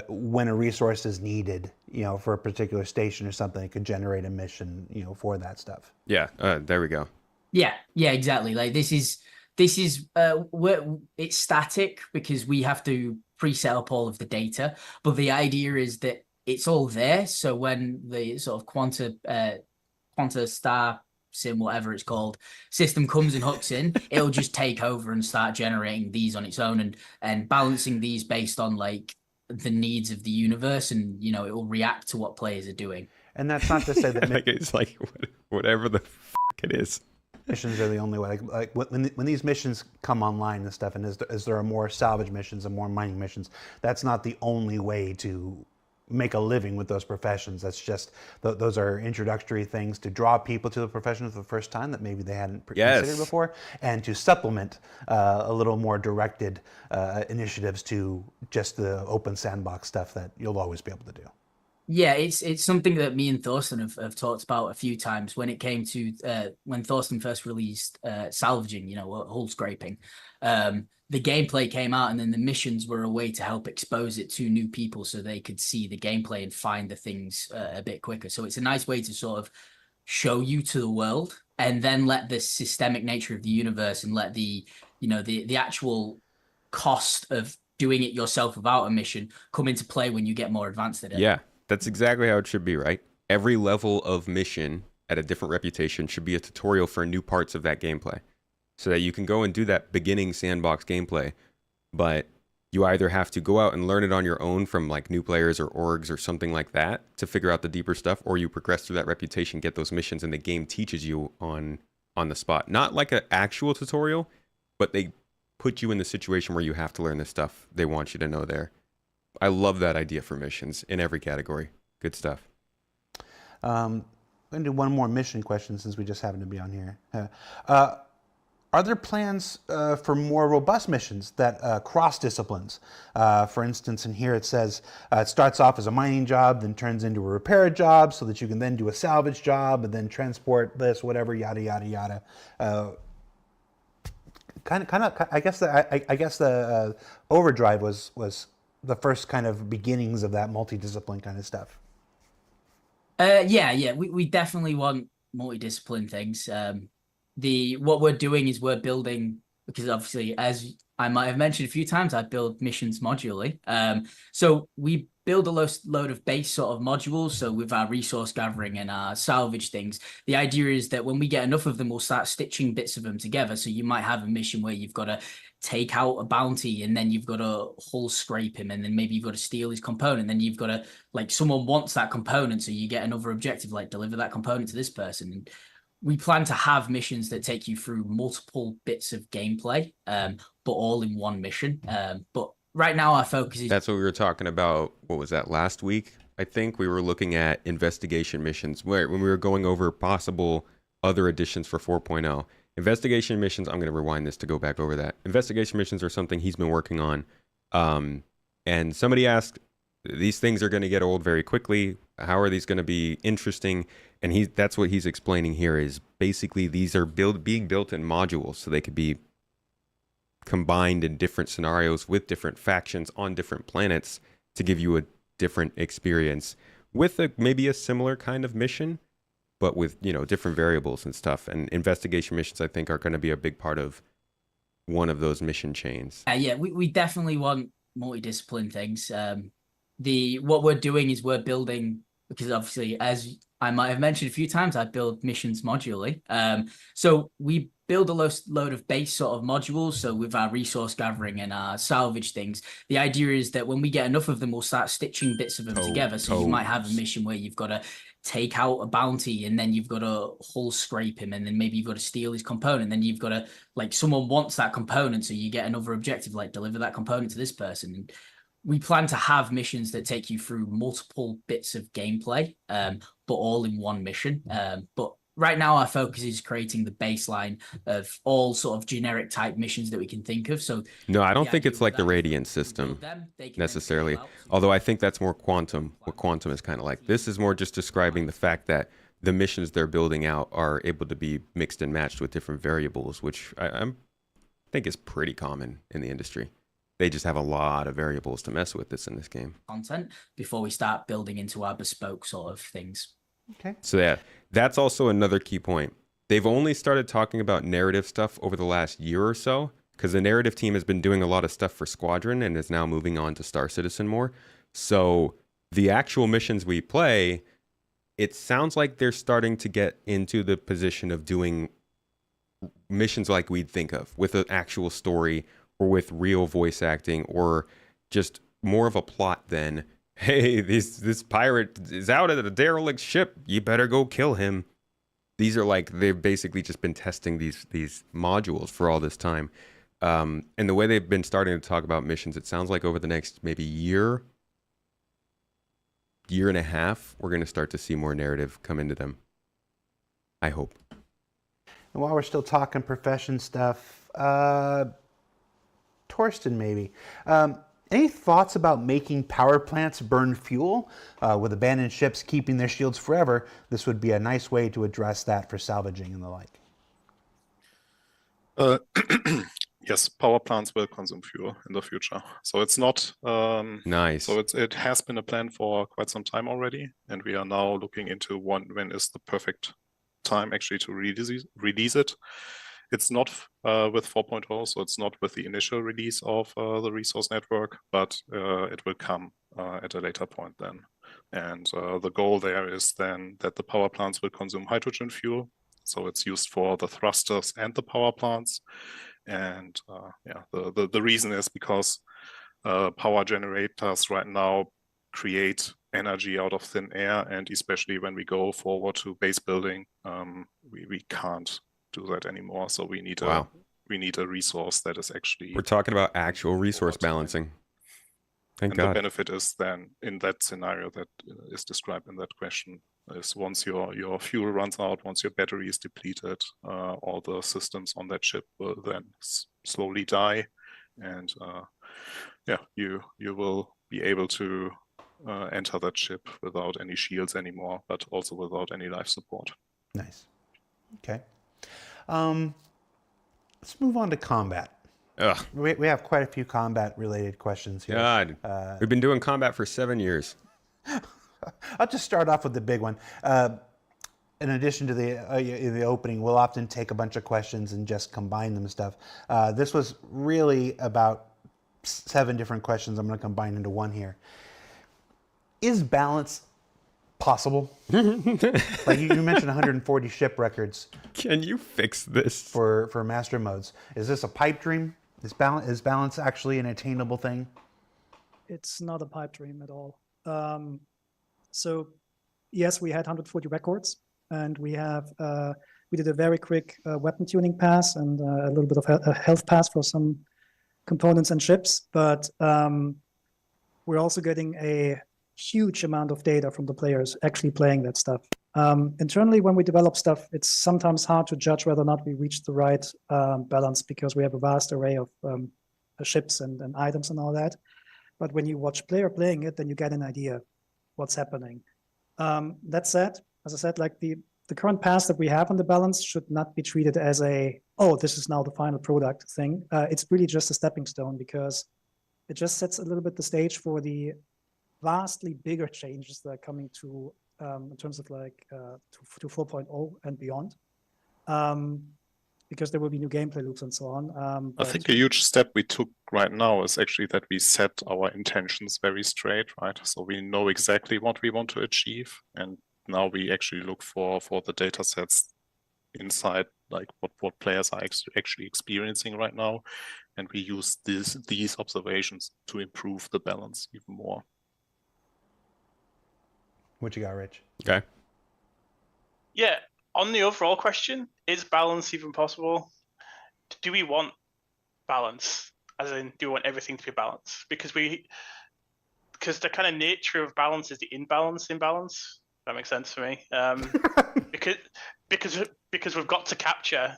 when a resource is needed, for a particular station or something, it could generate a mission, for that stuff. Yeah, there we go. Yeah, exactly. Like this is it's static because we have to pre-set up all of the data, but the idea is that it's all there. So when the sort of quanta star sim, whatever it's called, system comes and hooks in, it'll just take over and start generating these on its own and balancing these based on like the needs of the universe, and it will react to what players are doing. And that's not to say that it's like whatever the fuck it is. Missions are the only way. Like when these missions come online and stuff, and as there are more salvage missions and more mining missions, that's not the only way to make a living with those professions. That's just those are introductory things to draw people to the profession for the first time that maybe they hadn't considered before, and to supplement a little more directed initiatives to just the open sandbox stuff that you'll always be able to do. Yeah, it's something that me and Thorsten have talked about a few times when it came to when Thorsten first released salvaging, hull scraping. The gameplay came out, and then the missions were a way to help expose it to new people so they could see the gameplay and find the things a bit quicker. So it's a nice way to sort of show you to the world, and then let the systemic nature of the universe and let the actual cost of doing it yourself without a mission come into play when you get more advanced at it. Yeah. That's exactly how it should be, right? Every level of mission at a different reputation should be a tutorial for new parts of that gameplay, so that you can go and do that beginning sandbox gameplay, but you either have to go out and learn it on your own from like new players or orgs or something like that to figure out the deeper stuff, or you progress through that reputation, get those missions, and the game teaches you on the spot. Not like an actual tutorial, but they put you in the situation where you have to learn the stuff they want you to know there. I love that idea for missions in every category. Good stuff. I'm going to do one more mission question since we just happen to be on here. Are there plans for more robust missions that cross disciplines? For instance, in here it says it starts off as a mining job, then turns into a repair job, so that you can then do a salvage job and then transport this, whatever, yada yada yada. Kind of. I guess the Overdrive was the first kind of beginnings of that multidiscipline kind of stuff. Yeah. We definitely want multidiscipline things. what we're doing is we're building, because obviously, as I might have mentioned a few times, I build missions modularly. So we build a load of base sort of modules. So with our resource gathering and our salvage things, the idea is that when we get enough of them, we'll start stitching bits of them together. So you might have a mission where you've got to take out a bounty, and then you've got to hull scrape him, and then maybe you've got to steal his component. Then you've got to, like, someone wants that component, so you get another objective, like deliver that component to this person. And we plan to have missions that take you through multiple bits of gameplay, but all in one mission. But right now our focus is... That's what we were talking about. What was that, last week? I think we were looking at investigation missions when we were going over possible other additions for 4.0. Investigation missions, I'm going to rewind this to go back over that. Investigation missions are something he's been working on. And somebody asked, these things are going to get old very quickly. How are these going to be interesting? And that's what he's explaining here, is basically these are being built in modules, so they could be combined in different scenarios with different factions on different planets to give you a different experience with maybe a similar kind of mission, but with, different variables and stuff. And investigation missions, I think, are going to be a big part of one of those mission chains. Yeah, we definitely want multidiscipline things. What we're doing is we're building, because obviously, as I might have mentioned a few times, I build missions modularly. So we build a load of base sort of modules. So with our resource gathering and our salvage things, the idea is that when we get enough of them, we'll start stitching bits of them together. So you might have a mission where you've got to take out a bounty, and then you've got to hull scrape him, and then maybe you've got to steal his component. Then you've got to, like, someone wants that component, so you get another objective, like deliver that component to this person. And we plan to have missions that take you through multiple bits of gameplay, but all in one mission. But right now our focus is creating the baseline of all sort of generic type missions that we can think of. So no, I don't think it's like the Radiant system necessarily. Although I think that's more Quantum. What Quantum is kind of like. This is more just describing the fact that the missions they're building out are able to be mixed and matched with different variables, which I think is pretty common in the industry. They just have a lot of variables to mess with in this game. Content before we start building into our bespoke sort of things. Okay. So yeah, that's also another key point. They've only started talking about narrative stuff over the last year or so, because the narrative team has been doing a lot of stuff for Squadron and is now moving on to Star Citizen more. So the actual missions we play, it sounds like they're starting to get into the position of doing missions like we'd think of, with an actual story or with real voice acting, or just more of a plot than, hey, this pirate is out at a derelict ship, you better go kill him. These are like, they've basically just been testing these modules for all this time. And the way they've been starting to talk about missions, it sounds like over the next maybe year and a half, we're going to start to see more narrative come into them. I hope. And while we're still talking profession stuff, Torsten, maybe. Any thoughts about making power plants burn fuel? With abandoned ships keeping their shields forever, this would be a nice way to address that for salvaging and the like. Yes, power plants will consume fuel in the future. So it's not... nice. So it has been a plan for quite some time already, and we are now looking into when is the perfect time actually to release it. It's not with 4.0, so it's not with the initial release of the resource network, but it will come at a later point then. And the goal there is then that the power plants will consume hydrogen fuel. So it's used for the thrusters and the power plants. And the reason is because power generators right now create energy out of thin air. And especially when we go forward to base building, we can't do that anymore. So we need a resource that is actually... We're talking about actual resource balancing. Thank God. The benefit is then in that scenario that is described in that question is once your fuel runs out, once your battery is depleted, all the systems on that ship will then slowly die, and you will be able to enter that ship without any shields anymore, but also without any life support. Nice. Okay. Let's move on to combat. Ugh. We have quite a few combat-related questions here. God, we've been doing combat for 7 years. I'll just start off with the big one. in addition to the opening, we'll often take a bunch of questions and just combine them and stuff. This was really about 7 different questions I'm going to combine into one here. Is balance possible? Like you mentioned 140 ship records. Can you fix this? For master modes. Is this a pipe dream? Is balance actually an attainable thing? It's not a pipe dream at all. So yes, we had 140 records, and we did a very quick weapon tuning pass and a little bit of a health pass for some components and ships, but we're also getting a huge amount of data from the players actually playing that stuff. Internally, when we develop stuff, it's sometimes hard to judge whether or not we reach the right balance, because we have a vast array of ships and items and all that. But when you watch player playing it, then you get an idea what's happening. That said, as I said, like the current pass that we have on the balance should not be treated as this is now the final product thing. It's really just a stepping stone, because it just sets a little bit the stage for the vastly bigger changes that are coming to in terms of like to 4.0 and beyond, because there will be new gameplay loops and so on. I think a huge step we took right now is actually that we set our intentions very straight, right? So we know exactly what we want to achieve, and now we actually look for the data sets inside, like what players are actually experiencing right now, and we use these observations to improve the balance even more. What you got, Rich? Okay. Yeah, on the overall question, is balance even possible? Do we want balance? As in, do we want everything to be balanced? Because the kind of nature of balance is the imbalance. That makes sense for me. Because we've got to capture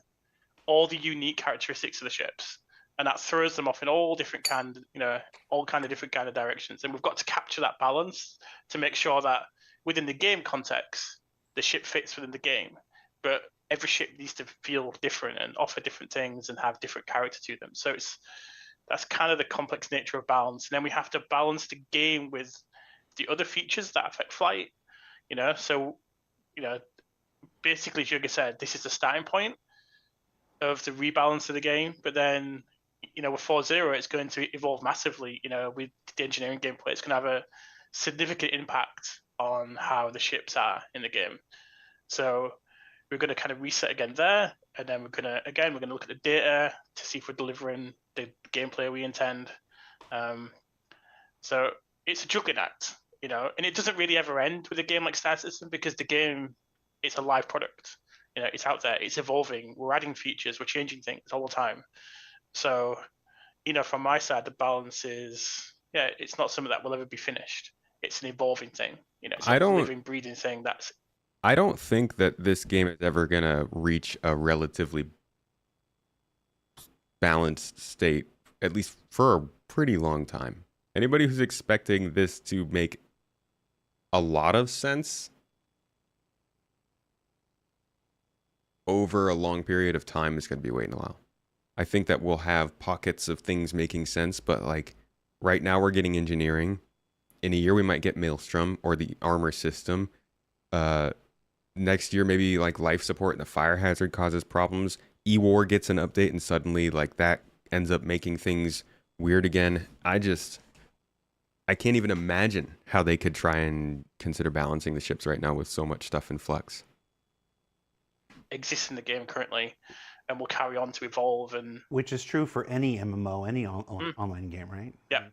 all the unique characteristics of the ships, and that throws them off in all different different kind of directions. And we've got to capture that balance to make sure that within the game context, the ship fits within the game, but every ship needs to feel different and offer different things and have different character to them. So that's kind of the complex nature of balance. And then we have to balance the game with the other features that affect flight. So basically, Jürgen said, this is the starting point of the rebalance of the game. But then, with 4.0, it's going to evolve massively. With the engineering gameplay, it's going to have a significant impact on how the ships are in the game. So we're going to kind of reset again there, and then we're going to look at the data to see if we're delivering the gameplay we intend. So it's a juggling act, and it doesn't really ever end with a game like Star Citizen, because the game, it's a live product. It's out there, it's evolving, we're adding features, we're changing things all the time. So, from my side, the balance is, it's not something that will ever be finished. It's an evolving thing. It's a living, breathing thing. I don't think that this game is ever gonna reach a relatively balanced state, at least for a pretty long time. Anybody who's expecting this to make a lot of sense over a long period of time is going to be waiting a while. I think that we'll have pockets of things making sense, but like right now we're getting engineering. In a year we might get Maelstrom or the armor system. Next year maybe like life support and the fire hazard causes problems. E-War gets an update and suddenly like that ends up making things weird again. I can't even imagine how they could try and consider balancing the ships right now with so much stuff in flux. Exists in the game currently, and will carry on to evolve. And which is true for any MMO, any online game, right? Yeah.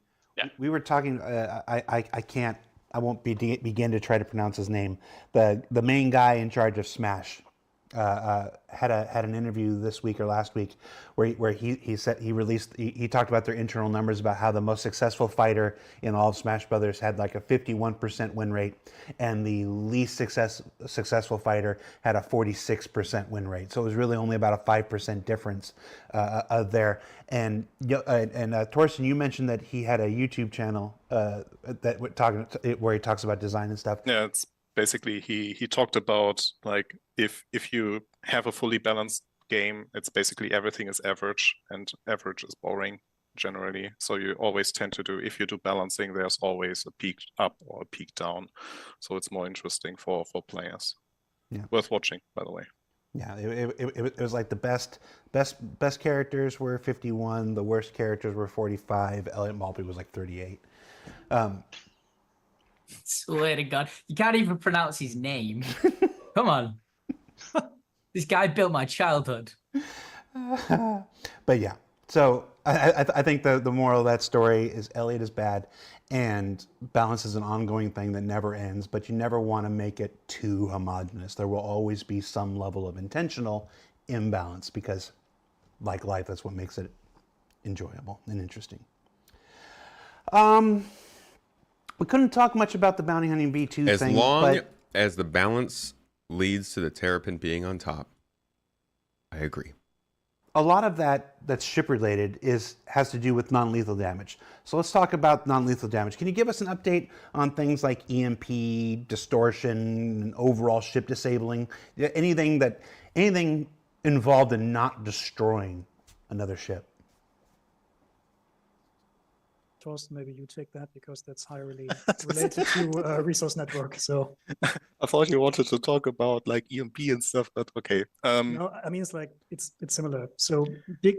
We were talking. I won't begin to try to pronounce his name. The main guy in charge of Smash had an interview this week or last week where he said he talked about their internal numbers about how the most successful fighter in all of Smash Brothers had like a 51% win rate, and the least successful fighter had a 46% win rate. So it was really only about a 5% difference there. And Torsten, you mentioned that he had a YouTube channel where he talks about design and stuff. Yeah, it's basically he talked about like if you have a fully balanced game, it's basically everything is average, and average is boring generally. So you always tend to do, if you do balancing, there's always a peak up or a peak down. So it's more interesting for players. Worth watching, by the way. Yeah, it was like the best characters were 51, the worst characters were 45. Elliot Maltby was like 38. Swear to God, you can't even pronounce his name. Come on, this guy built my childhood. But yeah, so I think the moral of that story is Elliot is bad, and balance is an ongoing thing that never ends. But you never want to make it too homogenous. There will always be some level of intentional imbalance because, like life, that's what makes it enjoyable and interesting. We couldn't talk much about the bounty hunting B2 As thing. long as the balance leads to the Terrapin being on top, I agree. A lot of that's ship related has to do with non-lethal damage. So let's talk about non-lethal damage. Can you give us an update on things like EMP, distortion, and overall ship disabling? Anything involved in not destroying another ship? Torsten, maybe you take that because that's highly related to resource network. So I thought you wanted to talk about like EMP and stuff, but okay. No, I mean it's similar. So the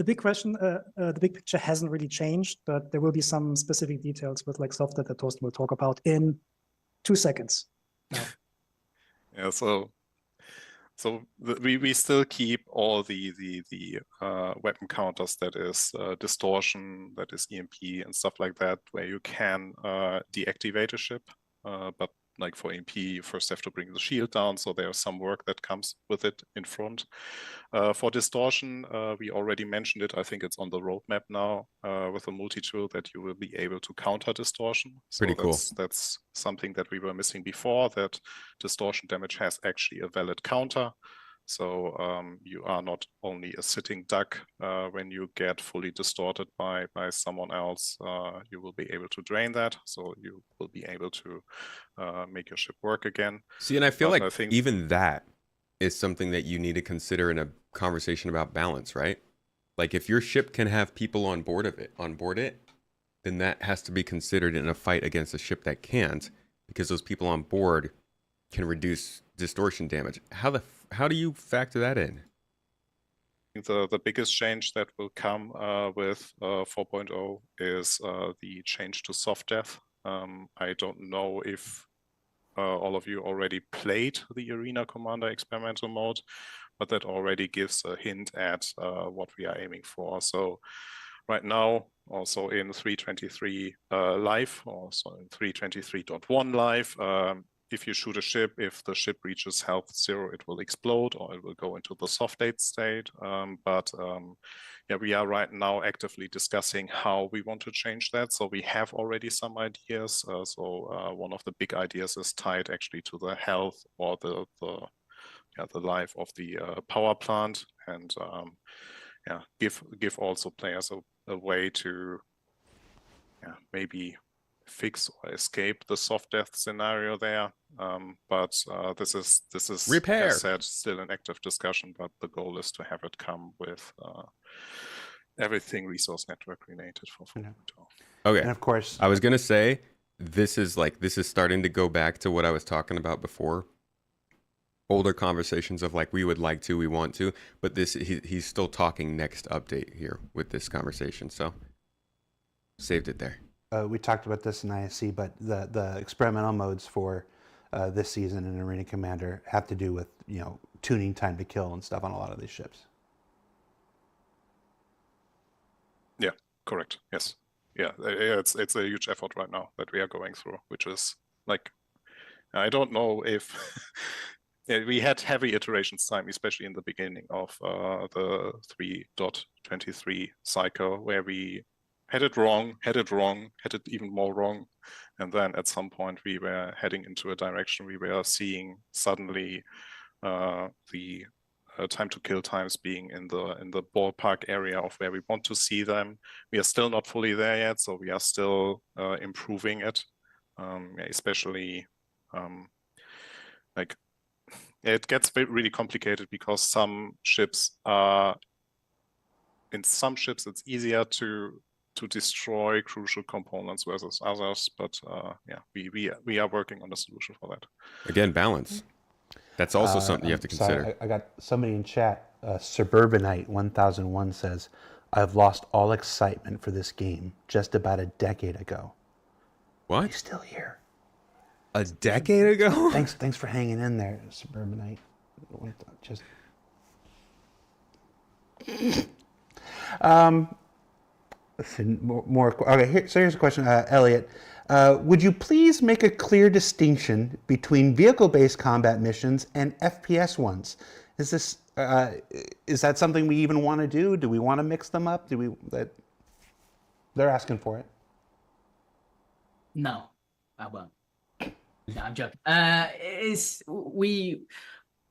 big question, the big picture hasn't really changed, but there will be some specific details with like software that Torsten will talk about in 2 seconds. Now. Yeah, we still keep all the weapon counters, that is distortion, that is EMP and stuff like that, where you can deactivate a ship, but like for EMP, you first have to bring the shield down, so there's some work that comes with it in front. For distortion, we already mentioned it. I think it's on the roadmap now with a multi-tool that you will be able to counter distortion. So Pretty cool. That's something that we were missing before, that distortion damage has actually a valid counter. So you are not only a sitting duck when you get fully distorted by someone else. You will be able to drain that, so you will be able to make your ship work again. See, and I feel like even that is something that you need to consider in a conversation about balance, right? Like if your ship can have people on board it, then that has to be considered in a fight against a ship that can't, because those people on board can reduce distortion damage. How do you factor that in? The biggest change that will come with 4.0 is the change to soft death. I don't know if all of you already played the Arena Commander experimental mode, but that already gives a hint at what we are aiming for. So right now, also in 3.23 live, also in 3.23.1 live, if you shoot a ship, if the ship reaches health 0, it will explode or it will go into the soft state. Yeah, we are right now actively discussing how we want to change that. So we have already some ideas. One of the big ideas is tied actually to the health or the life of the power plant, and give also players a way to maybe fix or escape the soft death scenario there. This is repair. As said, still an active discussion, but the goal is to have it come with everything resource network related for 4.0. Okay. And of course, I was gonna say this is starting to go back to what I was talking about before. Older conversations of like we would like to, we want to, but he's still talking next update here with this conversation. So saved it there. We talked about this in ISC, but the experimental modes for this season in Arena Commander have to do with tuning time to kill and stuff on a lot of these ships. Yeah, correct. Yes. Yeah, it's a huge effort right now that we are going through, which is like, I don't know if we had heavy iterations time, especially in the beginning of the 3.23 cycle, where we had it wrong, had it even more wrong. And then at some point we were heading into a direction we were seeing suddenly the time to kill times being in the ballpark area of where we want to see them. We are still not fully there yet, so we are still improving it, especially like it gets really complicated because in some ships it's easier to destroy crucial components versus others, but we are working on a solution for that. Again, balance. That's also something you have to consider. Sorry, I got somebody in chat. Suburbanite 1001 says, "I've lost all excitement for this game just about a decade ago." What? He's still here. A decade ago? Thanks for hanging in there, Suburbanite. Just. Listen, more. Okay, so here's a question, Elliot. Would you please make a clear distinction between vehicle-based combat missions and FPS ones? Is that something we even want to do? Do we want to mix them up? They're asking for it. No, I won't. No, I'm joking.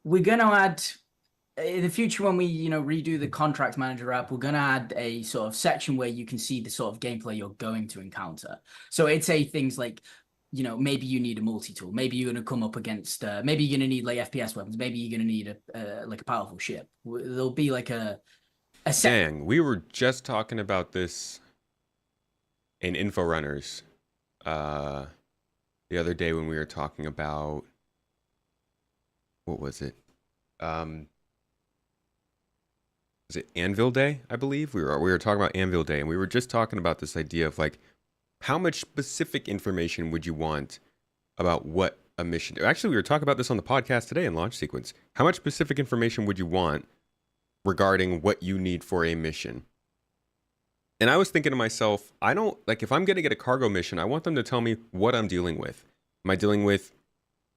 We're gonna add in the future when we redo the contract manager app. We're gonna add a sort of section where you can see the sort of gameplay you're going to encounter. So it'd say things like, maybe you need a multi-tool. Maybe you're gonna come up against. Maybe you're gonna need like FPS weapons. Maybe you're gonna need a powerful ship. There'll be like a Dang, we were just talking about this in Inforunners the other day when we were talking about, what was it? Was it Anvil Day? I believe we were talking about Anvil Day, and we were just talking about this idea of like, how much specific information would you want about what a mission? Actually, we were talking about this on the podcast today in Launch Sequence. How much specific information would you want regarding what you need for a mission? And I was thinking to myself, I don't, like, if I'm going to get a cargo mission, I want them to tell me what I'm dealing with. Am I dealing with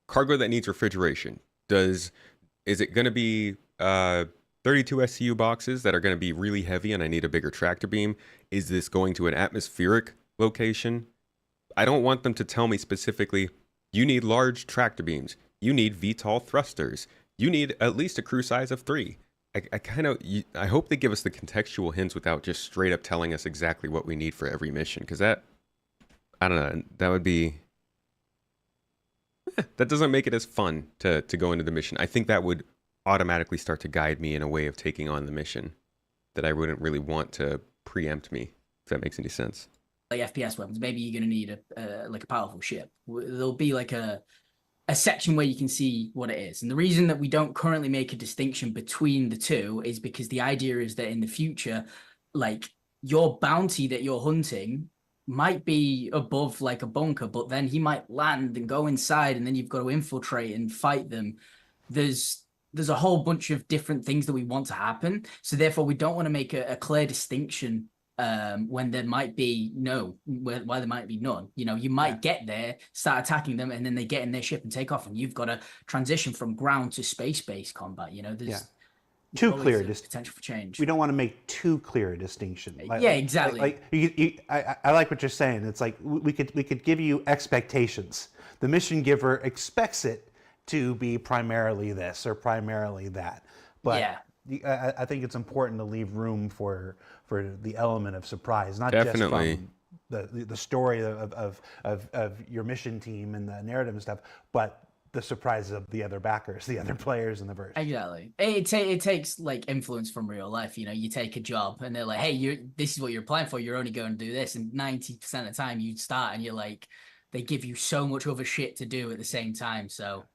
cargo that needs refrigeration? Is it going to be 32 SCU boxes that are going to be really heavy and I need a bigger tractor beam? Is this going to an atmospheric location? I don't want them to tell me specifically, you need large tractor beams. You need VTOL thrusters. You need at least a crew size of 3. I hope they give us the contextual hints without just straight up telling us exactly what we need for every mission. Because I don't know, that would be, that doesn't make it as fun to go into the mission. I think that would automatically start to guide me in a way of taking on the mission that I wouldn't really want to preempt me, if that makes any sense. Like FPS weapons, maybe you're going to need a powerful ship. There'll be like a section where you can see what it is. And the reason that we don't currently make a distinction between the two is because the idea is that in the future, like, your bounty that you're hunting might be above like a bunker, but then he might land and go inside, and then you've got to infiltrate and fight them. There's a whole bunch of different things that we want to happen. So therefore, we don't want to make a clear distinction when there might be why there might be none. You might get there, start attacking them, and then they get in their ship and take off, and you've got to transition from ground to space-based combat. There's too clear potential for change. We don't want to make too clear a distinction. Exactly. I like what you're saying. It's like we could give you expectations. The mission giver expects it to be primarily this or primarily that, but I think it's important to leave room for the element of surprise, not Definitely. just from the story of your mission team and the narrative and stuff, but the surprise of the other backers, the other players in the verse. Exactly. It takes like influence from real life. You take a job and they're like, hey, this is what you're applying for. You're only going to do this. And 90% of the time you start and you're like, they give you so much other shit to do at the same time. So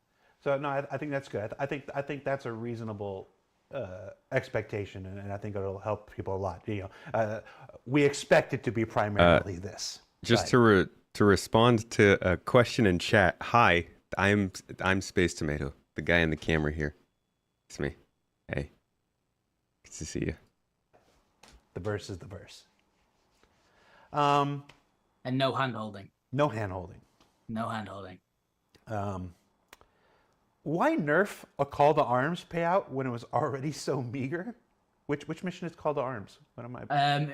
no, I think that's good. I think that's a reasonable expectation, and I think it'll help people a lot. We expect it to be primarily this. Just to respond to a question in chat. Hi, I'm Space Tomato, the guy in the camera here. It's me. Hey, good to see you. The verse is the verse. And no hand holding. No hand holding. No hand holding. Why nerf a call to arms payout when it was already so meager? Which mission is call to arms? What am I?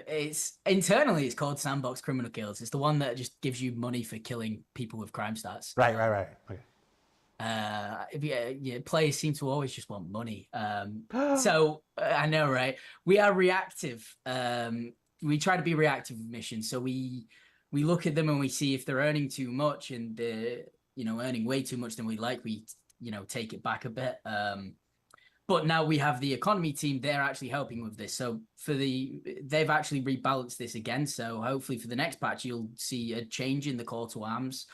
It's internally it's called Sandbox Criminal Kills. It's the one that just gives you money for killing people with crime stats. Right. Okay. Players seem to always just want money. So I know, right? We are reactive. We try to be reactive with missions. So we look at them and we see if they're earning too much and they're earning way too much than we like. We take it back a bit. But now we have the economy team. They're actually helping with this. So they've actually rebalanced this again. So hopefully for the next patch, you'll see a change in the call to arms.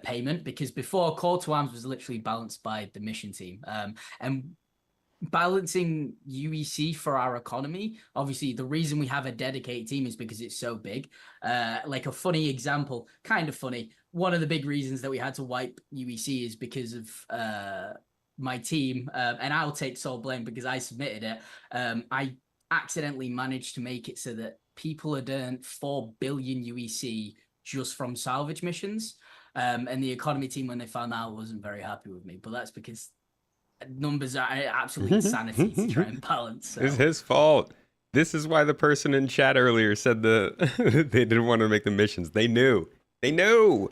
payment, because before call to arms was literally balanced by the mission team, and balancing UEC for our economy. Obviously, the reason we have a dedicated team is because it's so big. Like a funny example, kind of funny. One of the big reasons that we had to wipe UEC is because of my team, and I'll take sole blame because I submitted it. I accidentally managed to make it so that people had earned 4 billion UEC just from salvage missions. And the economy team, when they found out, wasn't very happy with me. But that's because numbers are absolute insanity to try and balance. So. It's his fault. This is why the person in chat earlier said they didn't want to make the missions. They knew. They knew.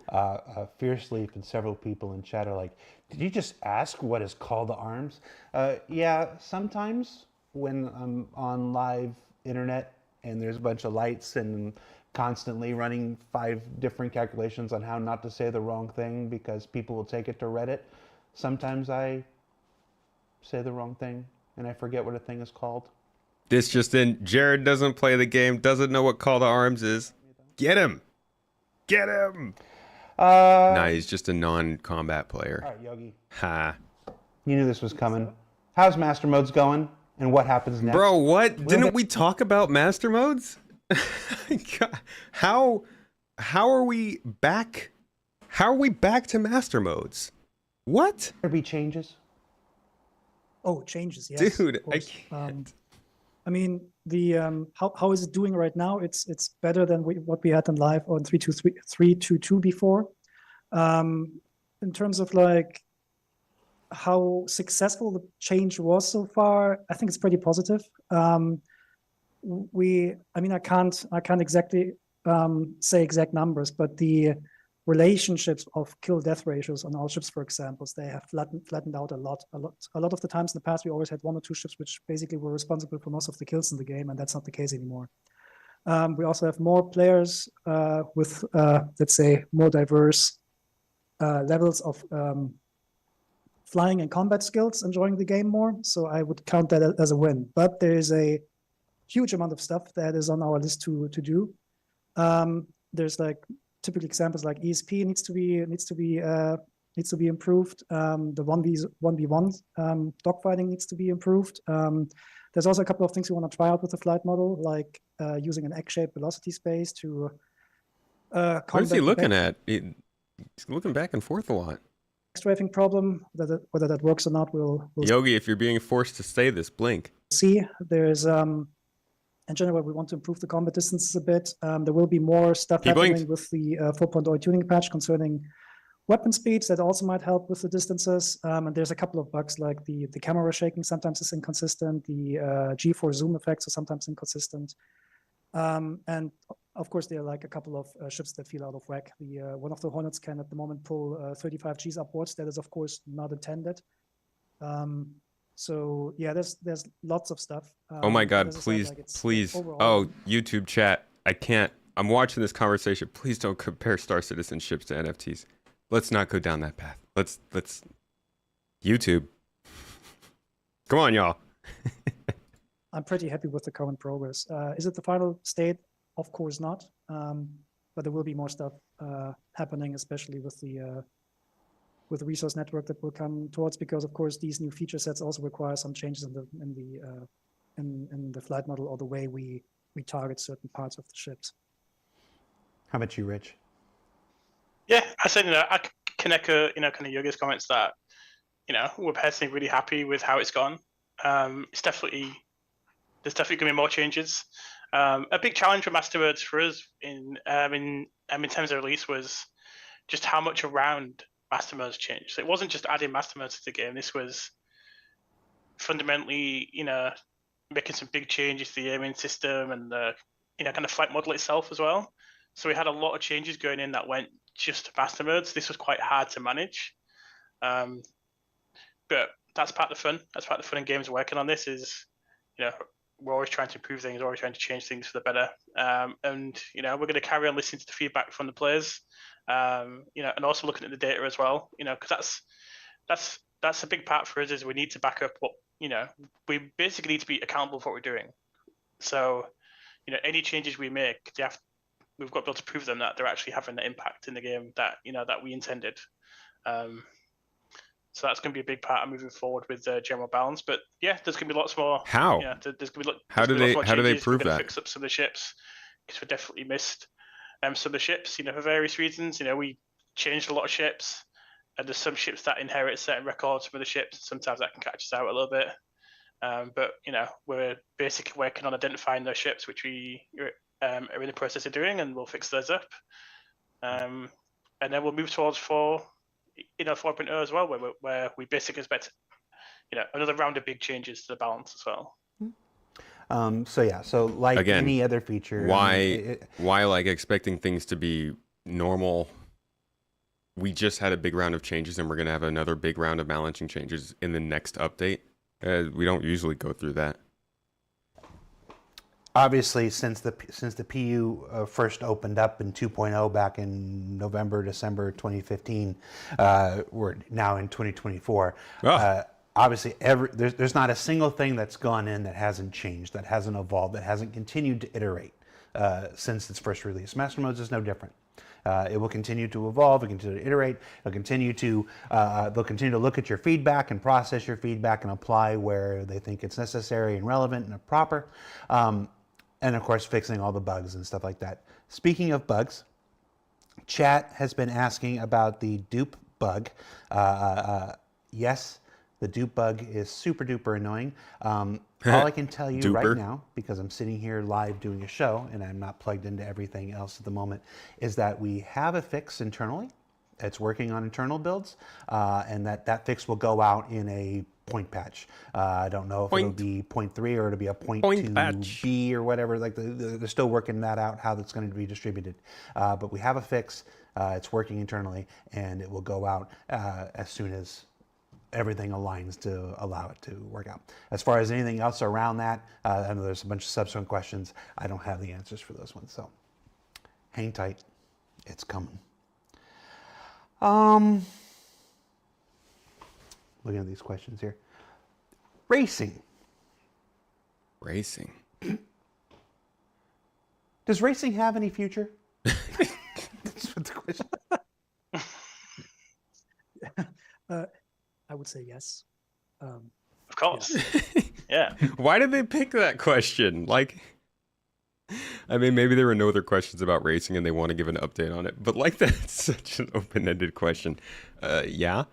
Fierce Sleep and several people in chat are like, did you just ask what is call to arms? Yeah, sometimes when I'm on live internet and there's a bunch of lights and constantly running 5 different calculations on how not to say the wrong thing because people will take it to Reddit, sometimes I say the wrong thing and I forget what a thing is called. This just in, Jared doesn't play the game, doesn't know what call to arms is. Get him. Get him. Nah, he's just a non-combat player. All right, Yogi. Ha. You knew this was coming. How's Master Modes going? And what happens next? Bro, what? Didn't we talk about Master Modes? God, how are we back? How are we back to Master Modes? What? There be changes? Oh, changes, yes. Dude, I can't. I mean, the how is it doing right now? It's better than what we had in live on 3.2 before. In terms of like how successful the change was so far, I think it's pretty positive. I mean, I can't exactly say exact numbers, but the relationships of kill-death ratios on all ships, for example, they have flattened out a lot. A lot of the times in the past, we always had 1 or 2 ships which basically were responsible for most of the kills in the game, and that's not the case anymore. We also have more players with, let's say, more diverse levels of flying and combat skills enjoying the game more, so I would count that as a win. But there is a huge amount of stuff that is on our list to do. There's like typical examples like ESP needs to be improved. The 1v1 dogfighting needs to be improved. There's also a couple of things we want to try out with the flight model, like using an egg-shaped velocity space to. What is he looking at? He's looking back and forth a lot. Strafing problem. Whether that works or not, we'll Yogi, if you're being forced to say this, blink. See, there's in general, we want to improve the combat distances a bit. There will be more stuff happening with the 4.0 tuning patch concerning weapon speeds that also might help with the distances. And there's a couple of bugs like the camera shaking sometimes is inconsistent. The G4 zoom effects are sometimes inconsistent. And of course, there are like a couple of ships that feel out of whack. One of the Hornets can at the moment pull 35 Gs upwards. That is, of course, not intended. So yeah, there's lots of stuff. Oh my God, please, please. Oh, YouTube chat. I can't. I'm watching this conversation. Please don't compare Star Citizen ships to NFTs. Let's not go down that path. Let's YouTube. Come on, y'all. I'm pretty happy with the current progress. Is it the final state? Of course not. But there will be more stuff happening, especially with the resource network that will come towards, because of course these new feature sets also require some changes in the flight model or the way we target certain parts of the ships. How about you, Rich? Yeah, I said, I can echo, kind of Yogi's comments that, we're personally really happy with how it's gone. There's definitely going to be more changes. A big challenge for Master Modes for us in terms of release was just how much around Master Modes changed. So it wasn't just adding Master Modes to the game. This was fundamentally, making some big changes to the aiming system and the, kind of flight model itself as well. So we had a lot of changes going in that went just to Master Modes. This was quite hard to manage. But that's part of the fun. That's part of the fun in games working on this is, we're always trying to improve things, always trying to change things for the better. And, we're going to carry on listening to the feedback from the players, and also looking at the data as well, because that's a big part for us is we need to back up what, we basically need to be accountable for what we're doing. So, any changes we make, we've got to be able to prove them that they're actually having the impact in the game that that we intended. So that's going to be a big part of moving forward with general balance. But yeah, there's going to be lots more. How? Yeah, there's going to be How do they prove We're going to that? fix up some of the ships because we definitely missed some of the ships. For various reasons. We changed a lot of ships, and there's some ships that inherit certain records from the ships. Sometimes that can catch us out a little bit. But we're basically working on identifying those ships, which we are in the process of doing, and we'll fix those up. And then we'll move towards 4.0 as well, where we basically expect another round of big changes to the balance as well. So like Again, any other feature, why like expecting things to be normal? We just had a big round of changes, and we're going to have another big round of balancing changes in the next update. We don't usually go through that. Obviously, since the PU first opened up in 2.0 back in December 2015, we're now in 2024. Obviously, there's not a single thing that's gone in that hasn't changed, that hasn't evolved, that hasn't continued to iterate since its first release. Master Modes is no different. It will continue to evolve, it'll continue to iterate, they'll continue to look at your feedback and process your feedback and apply where they think it's necessary and relevant and proper. And of course, fixing all the bugs and stuff like that. Speaking of bugs, chat has been asking about the dupe bug. Yes, the dupe bug is super duper annoying. All I can tell you right now, because I'm sitting here live doing a show and I'm not plugged into everything else at the moment, is that we have a fix internally. It's working on internal builds, and that fix will go out in a point patch. I don't know if it'll be 0.3 or it'll be a 0.2 B or whatever. Like they're still working that out, how that's going to be distributed. But we have a fix. It's working internally, and it will go out as soon as everything aligns to allow it to work out. As far as anything else around that, I know there's a bunch of subsequent questions. I don't have the answers for those ones, so hang tight. It's coming. Looking at these questions here. Racing. Does racing have any future? That's what the question. I would say yes. Of course. Yeah. Why did they pick that question? Like, I mean, maybe there were no other questions about racing and they want to give an update on it, but like that's such an open-ended question. Yeah.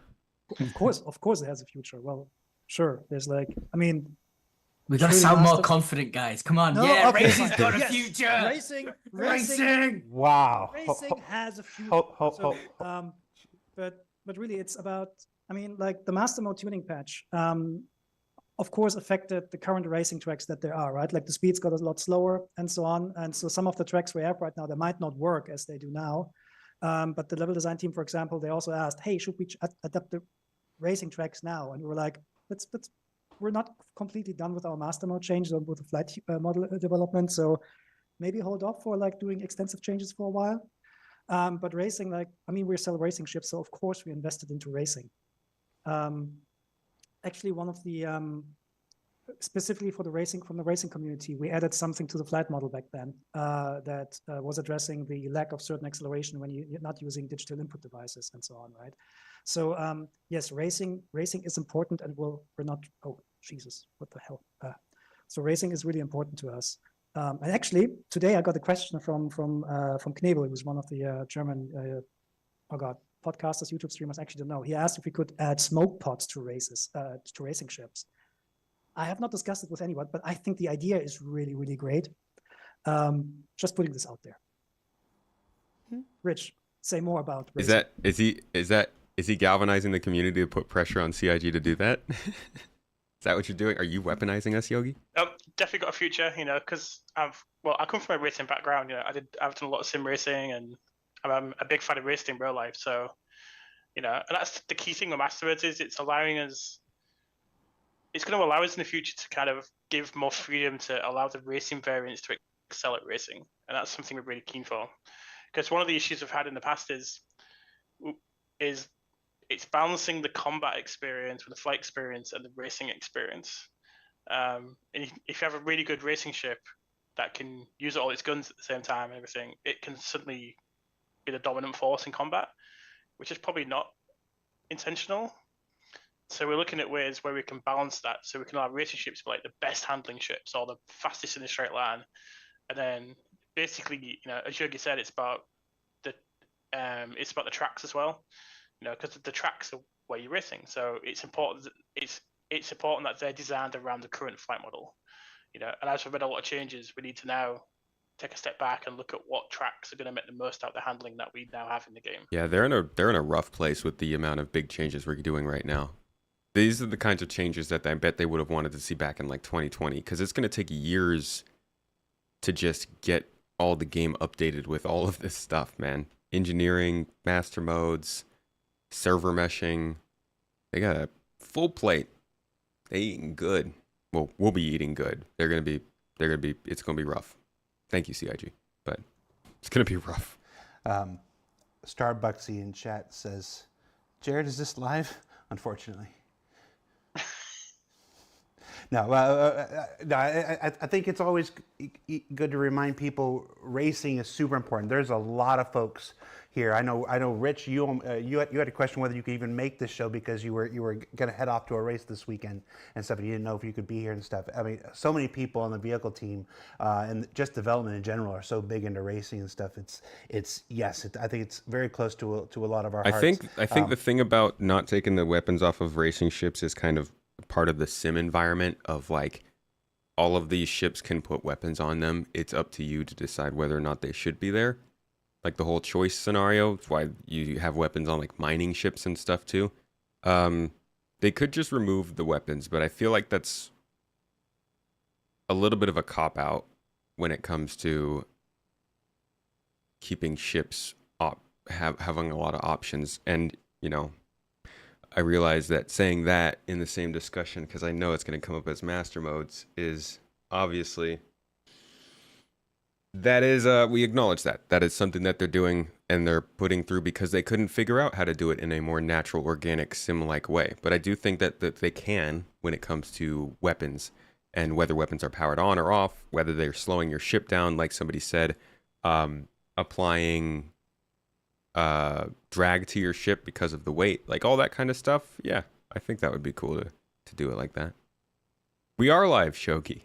Of course it has a future. Well, sure. There's we gotta sound more confident, guys. Come on. No, yeah, okay, racing's got a future. Racing. Wow. Racing has a future. But really, it's about. The master mode tuning patch, of course, affected the current racing tracks that there are, right? Like the speeds got a lot slower and so on. And so some of the tracks we have right now, they might not work as they do now. But the level design team, for example, they also asked, hey, should we adapt the racing tracks now? And we were like, we're not completely done with our master mode changes or with the flight model development. So maybe hold off for doing extensive changes for a while. But racing, we sell racing ships. So of course we invested into racing. Actually, one of the specifically for the racing from the racing community, we added something to the flight model back then that was addressing the lack of certain acceleration when you're not using digital input devices and so on, right? So yes, racing is important, and we're not. Oh Jesus, what the hell? So racing is really important to us. And actually, today I got a question from Knebel, who was one of the German podcasters, YouTube streamers. Actually, don't know. He asked if we could add smoke pods to racing ships. I have not discussed it with anyone, but I think the idea is really, really great. Just putting this out there. Rich, say more about racing. Is he galvanizing the community to put pressure on CIG to do that? Is that what you're doing? Are you weaponizing us, Yogi? Definitely got a future, because I come from a racing background. I've done a lot of sim racing, and I'm a big fan of racing in real life. So, and that's the key thing with Masterwords is it's going to allow us in the future to kind of give more freedom to allow the racing variants to excel at racing. And that's something we're really keen for. Because one of the issues we've had in the past is it's balancing the combat experience with the flight experience and the racing experience. And if you have a really good racing ship that can use all its guns at the same time and everything, it can suddenly be the dominant force in combat, which is probably not intentional. So we're looking at ways where we can balance that. So we can have racing ships be like the best handling ships or the fastest in a straight line, and then basically, as Yogi said, it's about the tracks as well. Because the tracks are where you're racing, so it's important. It's important that they're designed around the current flight model. And as we've made a lot of changes, we need to now take a step back and look at what tracks are going to make the most out of the handling that we now have in the game. Yeah, they're in a rough place with the amount of big changes we're doing right now. These are the kinds of changes that I bet they would have wanted to see back in like 2020, because it's going to take years to just get all the game updated with all of this stuff, man. Engineering, master modes, server meshing. They got a full plate. They eating good. Well, we'll be eating good. It's going to be rough. Thank you, CIG. But it's going to be rough. Starbucksy in chat says, Jared, is this live? Unfortunately. No, no. I think it's always good to remind people racing is super important. There's a lot of folks here. I know, Rich, you had a question whether you could even make this show because you were going to head off to a race this weekend and stuff, and you didn't know if you could be here and stuff. I mean, so many people on the vehicle team and just development in general are so big into racing and stuff. I think it's very close to a lot of our hearts. I think the thing about not taking the weapons off of racing ships is kind of part of the sim environment of like all of these ships can put weapons on them. It's up to you to decide whether or not they should be there. Like the whole choice scenario, it's why you have weapons on like mining ships and stuff too. They could just remove the weapons, but I feel like that's a little bit of a cop-out when it comes to keeping ships having a lot of options. And, I realize that saying that in the same discussion, because I know it's going to come up as master modes, is obviously... That is, we acknowledge that. That is something that they're doing and they're putting through because they couldn't figure out how to do it in a more natural, organic, sim-like way. But I do think that they can when it comes to weapons and whether weapons are powered on or off, whether they're slowing your ship down, like somebody said, applying drag to your ship because of the weight, like all that kind of stuff. Yeah, I think that would be cool to do it like that. We are live, Shoki.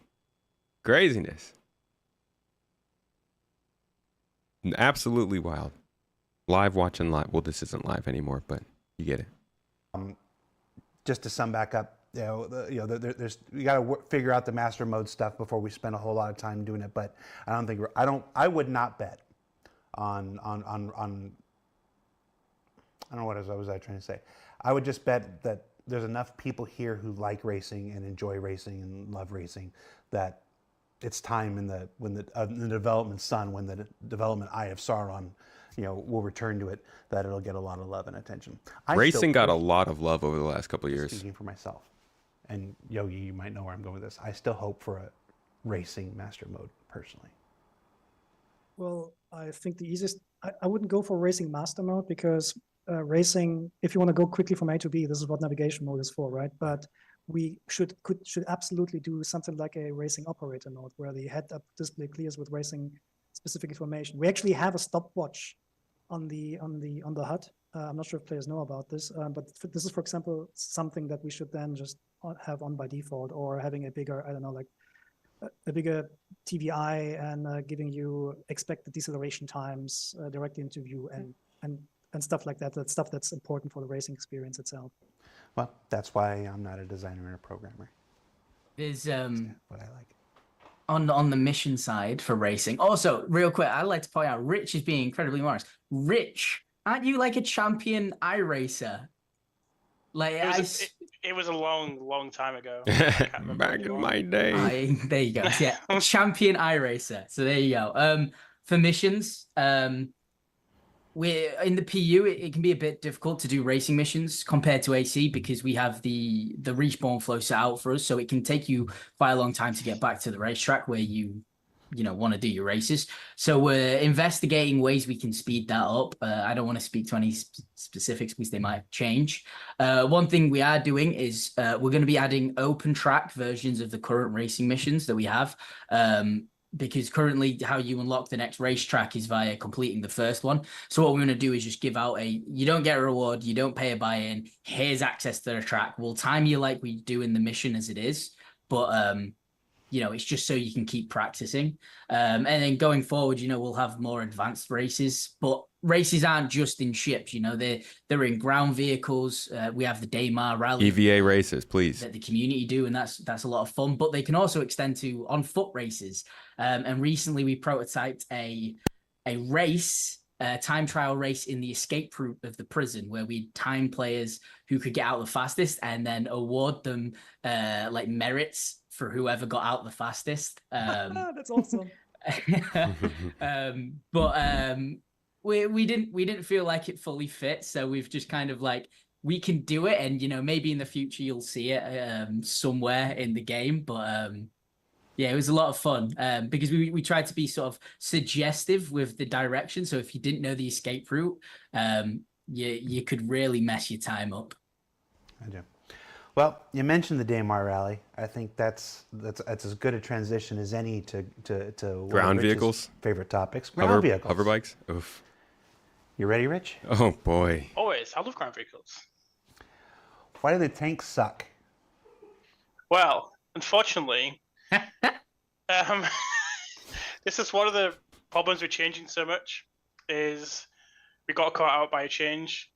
Craziness. Absolutely wild. Live watching live. Well, this isn't live anymore, but you get it. Just to sum back up, there's we got to figure out the master mode stuff before we spend a whole lot of time doing it. But I would not bet on I don't know what was I trying to say. I would just bet that there's enough people here who like racing and enjoy racing and love racing that it's time in the development sun, when the development Eye of Sauron, will return to it, that it'll get a lot of love and attention. Racing got a lot of love over the last couple of years. Speaking for myself, and Yogi, you might know where I'm going with this. I still hope for a racing master mode, personally. Well, I think the easiest, I wouldn't go for racing master mode because racing, if you want to go quickly from A to B, this is what navigation mode is for, right? But we should absolutely do something like a racing operator mode where the head-up display clears with racing specific information. We actually have a stopwatch on the HUD. I'm not sure if players know about this, but this is, for example, something that we should then just have on by default, or having a bigger, I don't know, like a bigger TVI and giving you expected deceleration times directly into view and stuff like that. That's stuff that's important for the racing experience itself. Well, that's why I'm not a designer and a programmer. There's what I like. On the mission side for racing. Also, real quick, I'd like to point out Rich is being incredibly modest. Rich, aren't you like a champion iRacer? Like it was a long time ago. Back in my day. There you go. Yeah, champion iRacer. So there you go. For missions, we're in the PU. It can be a bit difficult to do racing missions compared to AC because we have the respawn flow set out for us, so it can take you quite a long time to get back to the racetrack where you want to do your races. So we're investigating ways we can speed that up. I don't want to speak to any specifics because they might change. One thing we are doing is we're going to be adding open track versions of the current racing missions that we have. because currently how you unlock the next racetrack is via completing the first one. So what we're going to do is just give out you don't get a reward, you don't pay a buy-in, here's access to the track. We'll time you like we do in the mission as it is, but it's just so you can keep practicing. And then going forward, we'll have more advanced races, but races aren't just in ships, they're in ground vehicles. We have the Daymar Rally. EVA races, please. That the community do, and that's a lot of fun, but they can also extend to on foot races. And recently we prototyped a race, time trial race in the escape route of the prison, where we time players who could get out the fastest and then award them like merits for whoever got out the fastest. That's awesome. We didn't feel like it fully fit, so we've just kind of like, we can do it, and maybe in the future you'll see it somewhere in the game. But yeah, it was a lot of fun because we tried to be sort of suggestive with the direction. So if you didn't know the escape route, you could really mess your time up. I do. Well, you mentioned the Daymar Rally. I think that's as good a transition as any to ground vehicles. Favorite topics. Ground vehicles. Hover bikes. Oof. You ready, Rich? Oh boy. Always. I love ground vehicles. Why do the tanks suck? Well, unfortunately, this is one of the problems with changing so much. Is we got caught out by a change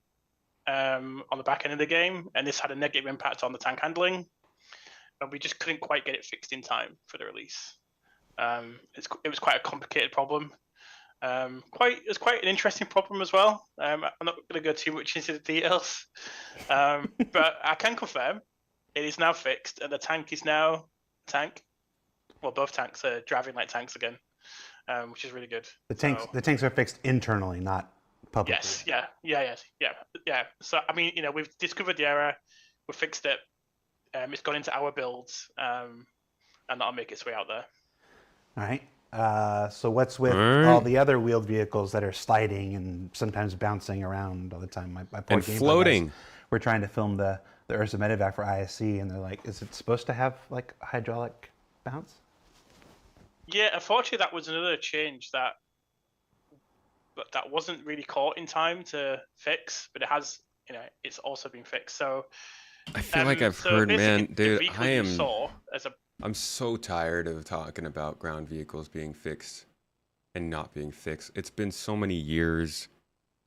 on the back end of the game, and this had a negative impact on the tank handling, and we just couldn't quite get it fixed in time for the release. It was quite a complicated problem. It was quite an interesting problem as well. I'm not going to go too much into the details, but I can confirm it is now fixed, and the tank is now well, both tanks are driving like tanks again, which is really good. The tanks are fixed internally, not publicly. Yes, yeah. So I mean, we've discovered the error, we fixed it. It's gone into our builds, and that'll make its way out there. All right. So what's with all the other wheeled vehicles that are sliding and sometimes bouncing around all the time? My poor and floating. Guys, we're trying to film the Ursa Medevac for ISC, and they're like, is it supposed to have like hydraulic bounce? Yeah, unfortunately, that was another change that wasn't really caught in time to fix, but it has, it's also been fixed. So I feel like I've heard, man, dude, I'm so tired of talking about ground vehicles being fixed and not being fixed. It's been so many years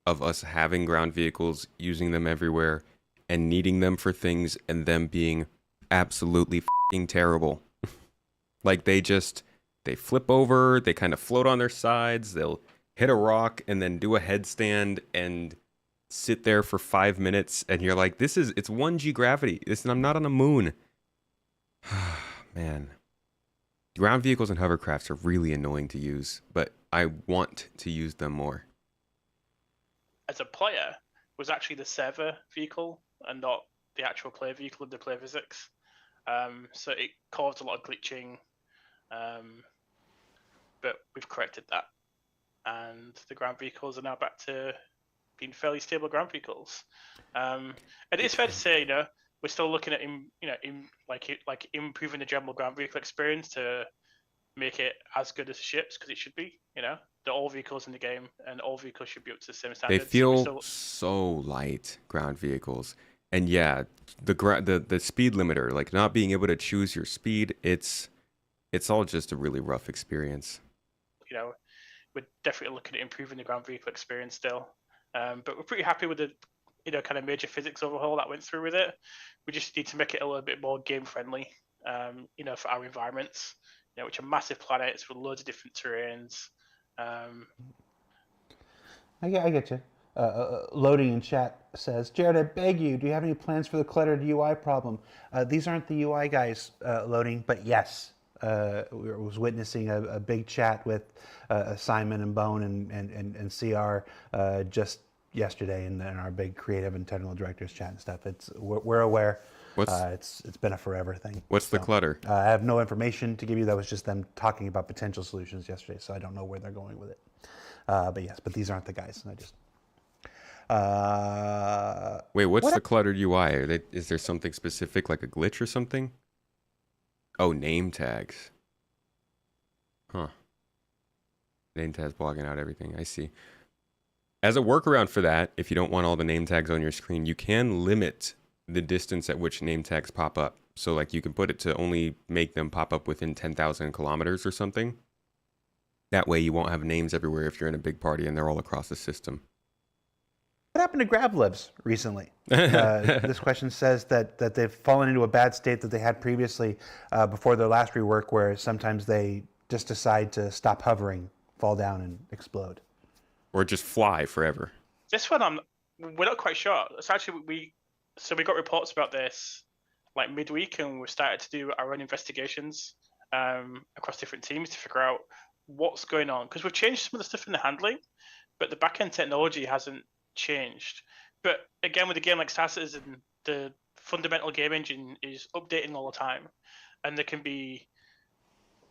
of us having ground vehicles, using them everywhere, and needing them for things, and them being absolutely f***ing terrible. Like they flip over, they kind of float on their sides, they'll hit a rock and then do a headstand and sit there for 5 minutes, and you're like, it's 1G gravity. I'm not on the moon. Man. Ground vehicles and hovercrafts are really annoying to use, but I want to use them more. As a player, it was actually the server vehicle and not the actual player vehicle of the player physics. So it caused a lot of glitching, but we've corrected that. And the ground vehicles are now back to being fairly stable ground vehicles. And it's fair to say, we're still looking at improving the general ground vehicle experience to make it as good as the ships, because it should be. They're all vehicles in the game, and all vehicles should be up to the same standards. They feel so light, ground vehicles, and yeah, the speed limiter, like not being able to choose your speed, it's all just a really rough experience. We're definitely looking at improving the ground vehicle experience still, but we're pretty happy with the kind of major physics overhaul that went through with it. We just need to make it a little bit more game friendly, for our environments, which are massive planets with loads of different terrains. I get you. Loading in chat says, Jared, I beg you, do you have any plans for the cluttered UI problem? These aren't the UI guys loading, but yes. We was witnessing a big chat with Simon and Bone and CR just yesterday in our big creative and technical directors chat and stuff. We're aware. It's been a forever thing. What's the clutter? I have no information to give you. That was just them talking about potential solutions yesterday, so I don't know where they're going with it. But these aren't the guys. Wait, what's the cluttered UI? Is there something specific, like a glitch or something? Oh, name tags. Huh. Name tags blocking out everything. I see. As a workaround for that, if you don't want all the name tags on your screen, you can limit the distance at which name tags pop up. So like you can put it to only make them pop up within 10,000 kilometers or something. That way you won't have names everywhere if you're in a big party and they're all across the system. What happened to Gravlibs recently? This question says that they've fallen into a bad state that they had previously before their last rework, where sometimes they just decide to stop hovering, fall down, and explode. Or just fly forever. This one, we're not quite sure. It's actually, we got reports about this like midweek, and we started to do our own investigations across different teams to figure out what's going on. Because we've changed some of the stuff in the handling, but the backend technology hasn't changed. But again, with a game like Star Citizen, the fundamental game engine is updating all the time, and there can be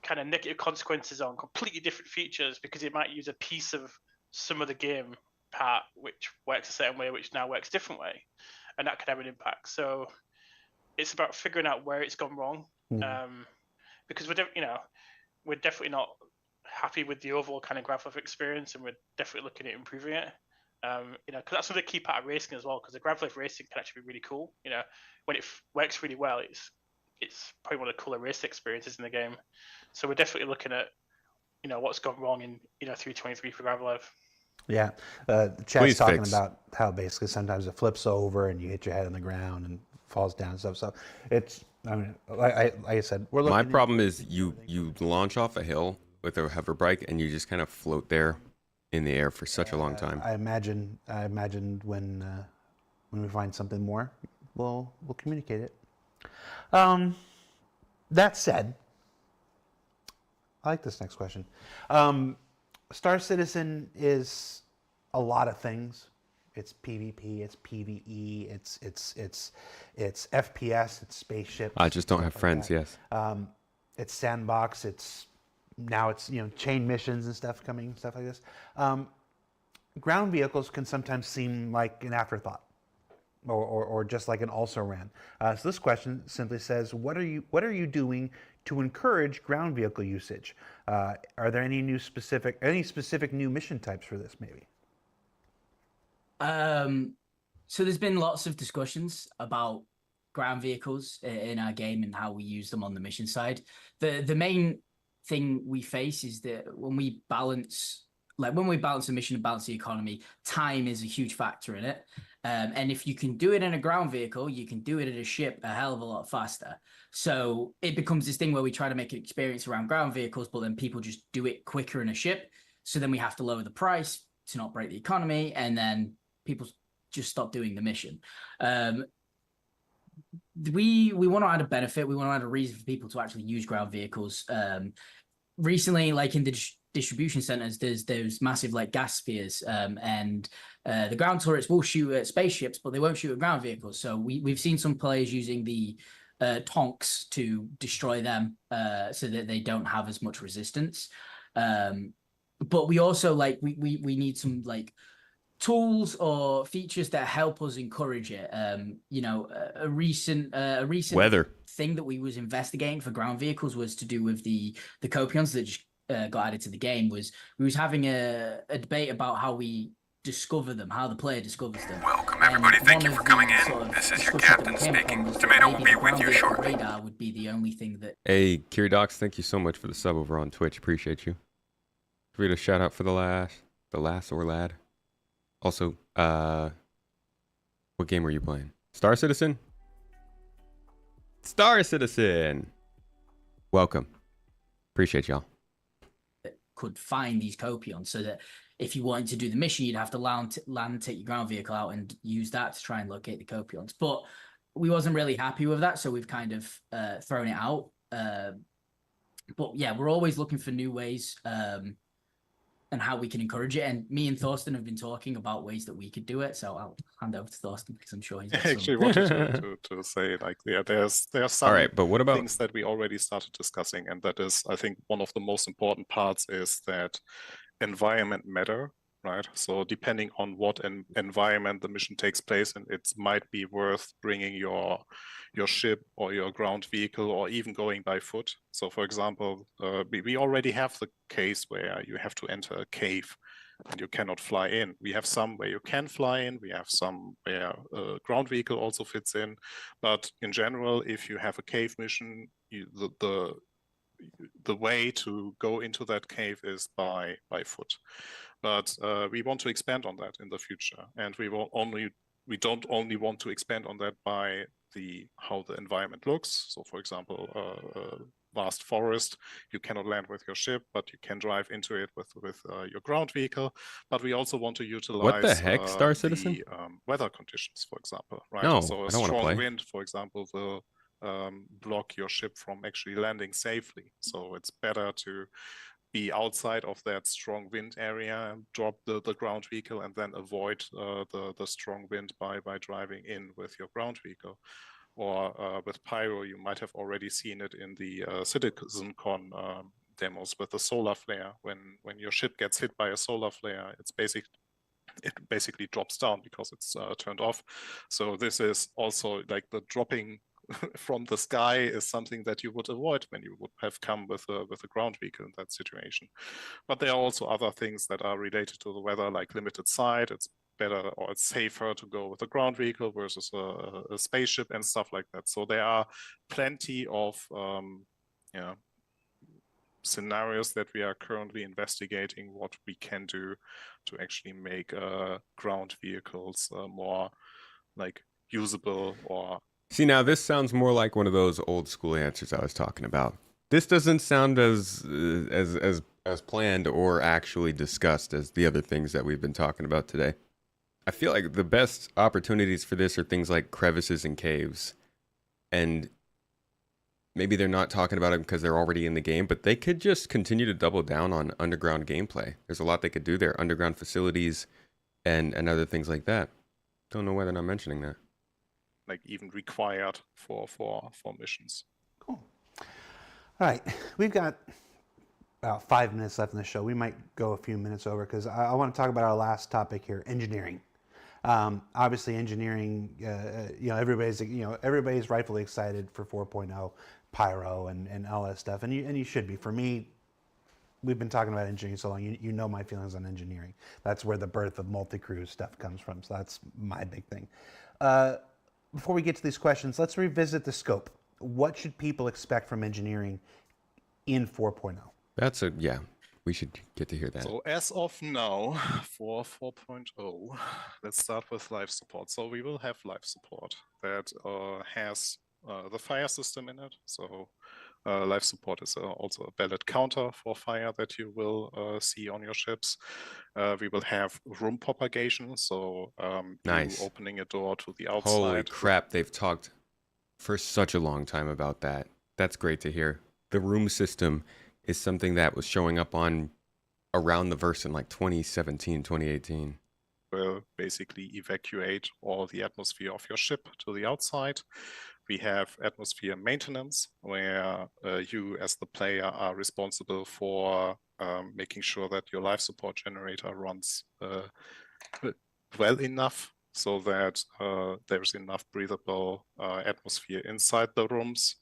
kind of negative consequences on completely different features because it might use a piece of some of the game part which works a certain way, which now works a different way, and that could have an impact. So it's about figuring out where it's gone wrong, because we're definitely not happy with the overall kind of Gravlib experience, and we're definitely looking at improving it. Because that's another key part of racing as well. Because the Gravlib racing can actually be really cool. When it works really well, it's probably one of the cooler race experiences in the game. So we're definitely looking at what's gone wrong in 3.23 for Gravlib. Yeah, the chat's talking about how basically sometimes it flips over and you hit your head on the ground and falls down and stuff. So it's, like I said, we're looking. My problem is you launch off a hill with a hover bike and you just kind of float there in the air for such a long time. I imagine when we find something more, we'll communicate it. That said, I like this next question. Star Citizen is a lot of things. It's PvP, it's PvE, it's FPS, it's spaceships. I just don't have friends. Yes. It's sandbox. It's chain missions and stuff like this. Ground vehicles can sometimes seem like an afterthought, or just like an also ran. So this question simply says, what are you doing to encourage ground vehicle usage? Are there any specific new mission types for this, maybe? So there's been lots of discussions about ground vehicles in our game and how we use them on the mission side. The main thing we face is that when we balance a mission and balance the economy, time is a huge factor in it. And if you can do it in a ground vehicle, you can do it in a ship a hell of a lot faster. So it becomes this thing where we try to make an experience around ground vehicles, but then people just do it quicker in a ship. So then we have to lower the price to not break the economy, and then people just stop doing the mission. We want to add a benefit. We want to add a reason for people to actually use ground vehicles. Recently, like in the distribution centers, there's massive like gas spheres, and the ground turrets will shoot at spaceships, but they won't shoot at ground vehicles. So we've seen some players using the tonks to destroy them, so that they don't have as much resistance. But we also we need some tools or features that help us encourage it. A recent weather thing that we was investigating for ground vehicles was to do with the copions that just got added to the game. We was having a debate about how we discover them, how the player discovers them. Welcome everybody, thank you for coming in. This is your captain speaking. Tomato will be with you shortly. Radar would be the only thing that... Hey, Kiridox, thank you so much for the sub over on Twitch. Appreciate you. Read a shout out for the lass or lad. Also, what game were you playing? Star Citizen? Star Citizen! Welcome. Appreciate y'all. Could find these copions, so that if you wanted to do the mission, you'd have to land, take your ground vehicle out and use that to try and locate the copions. But we wasn't really happy with that, so we've kind of thrown it out. But yeah, we're always looking for new ways and how we can encourage it. And me and Thorsten have been talking about ways that we could do it. So I'll hand over to Thorsten because I'm sure he's actually wanted to say there's some all right, but what about things that we already started discussing, and that is, I think, one of the most important parts is that environment matter right? So depending on what environment the mission takes place in, it might be worth bringing your ship or your ground vehicle or even going by foot. So for example, we already have the case where you have to enter a cave and you cannot fly in. We have some where you can fly in, we have some where a ground vehicle also fits in. But in general, if you have a cave mission, the way to go into that cave is by foot. But we want to expand on that in the future, and we don't only want to expand on that by how the environment looks. So, for example, a vast forest, you cannot land with your ship, but you can drive into it with your ground vehicle. But we also want to utilize What the heck, Star Citizen? the weather conditions, for example, right? No, so I a don't want to strong play. wind, for example, will block your ship from actually landing safely. So it's better to be outside of that strong wind area and drop the ground vehicle and then avoid the strong wind by driving in with your ground vehicle. Or with Pyro, you might have already seen it in the CitizenCon demos with the solar flare. When your ship gets hit by a solar flare, it basically drops down because it's turned off. So this is also like the dropping from the sky is something that you would avoid when you would have come with a ground vehicle in that situation. But there are also other things that are related to the weather, like limited sight. It's better or it's safer to go with a ground vehicle versus a spaceship and stuff like that. So there are plenty of scenarios that we are currently investigating what we can do to actually make ground vehicles more like usable. Or See, now this sounds more like one of those old school answers I was talking about. This doesn't sound as planned or actually discussed as the other things that we've been talking about today. I feel like the best opportunities for this are things like crevices and caves. And maybe they're not talking about it because they're already in the game, but they could just continue to double down on underground gameplay. There's a lot they could do there, underground facilities and other things like that. Don't know why they're not mentioning that. Like even required for missions. Cool. All right, we've got about 5 minutes left in the show. We might go a few minutes over because I want to talk about our last topic here, engineering. Obviously, engineering. Everybody's rightfully excited for 4.0, Pyro, and all that stuff, and you should be. For me, we've been talking about engineering so long. You know my feelings on engineering. That's where the birth of multi-crew stuff comes from. So that's my big thing. Before we get to these questions, let's revisit the scope. What should people expect from engineering in 4.0? Yeah, we should get to hear that. So as of now, for 4.0, let's start with life support. So we will have life support that has the fire system in it. So life support is also a valid counter for fire that you will see on your ships. We will have room propagation, so nice. you opening a door to the outside. Holy crap, they've talked for such a long time about that. That's great to hear. The room system is something that was showing up on around the verse in like 2017, 2018. Will basically evacuate all the atmosphere of your ship to the outside. We have atmosphere maintenance, where you as the player are responsible for making sure that your life support generator runs well enough so that there's enough breathable atmosphere inside the rooms.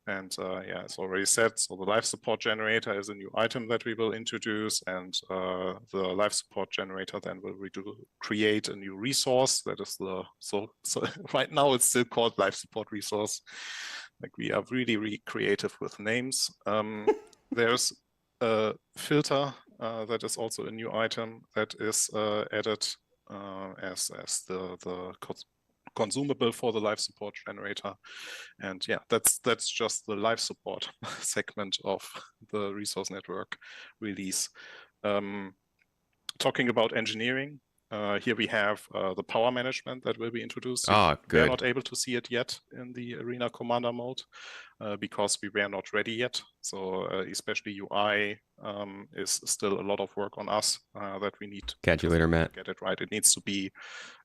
And it's already said, so the life support generator is a new item that we will introduce, and the life support generator then will create a new resource that is so right now it's still called life support resource. Like, we are really creative with names. There's a filter that is also a new item that is added as the consumable for the life support generator. And that's just the life support segment of the resource network release. Talking about engineering, here we have the power management that will be introduced. Good. We're not able to see it yet in the Arena Commander mode because we were not ready yet. So especially UI is still a lot of work on us that we need to get it right. It needs to be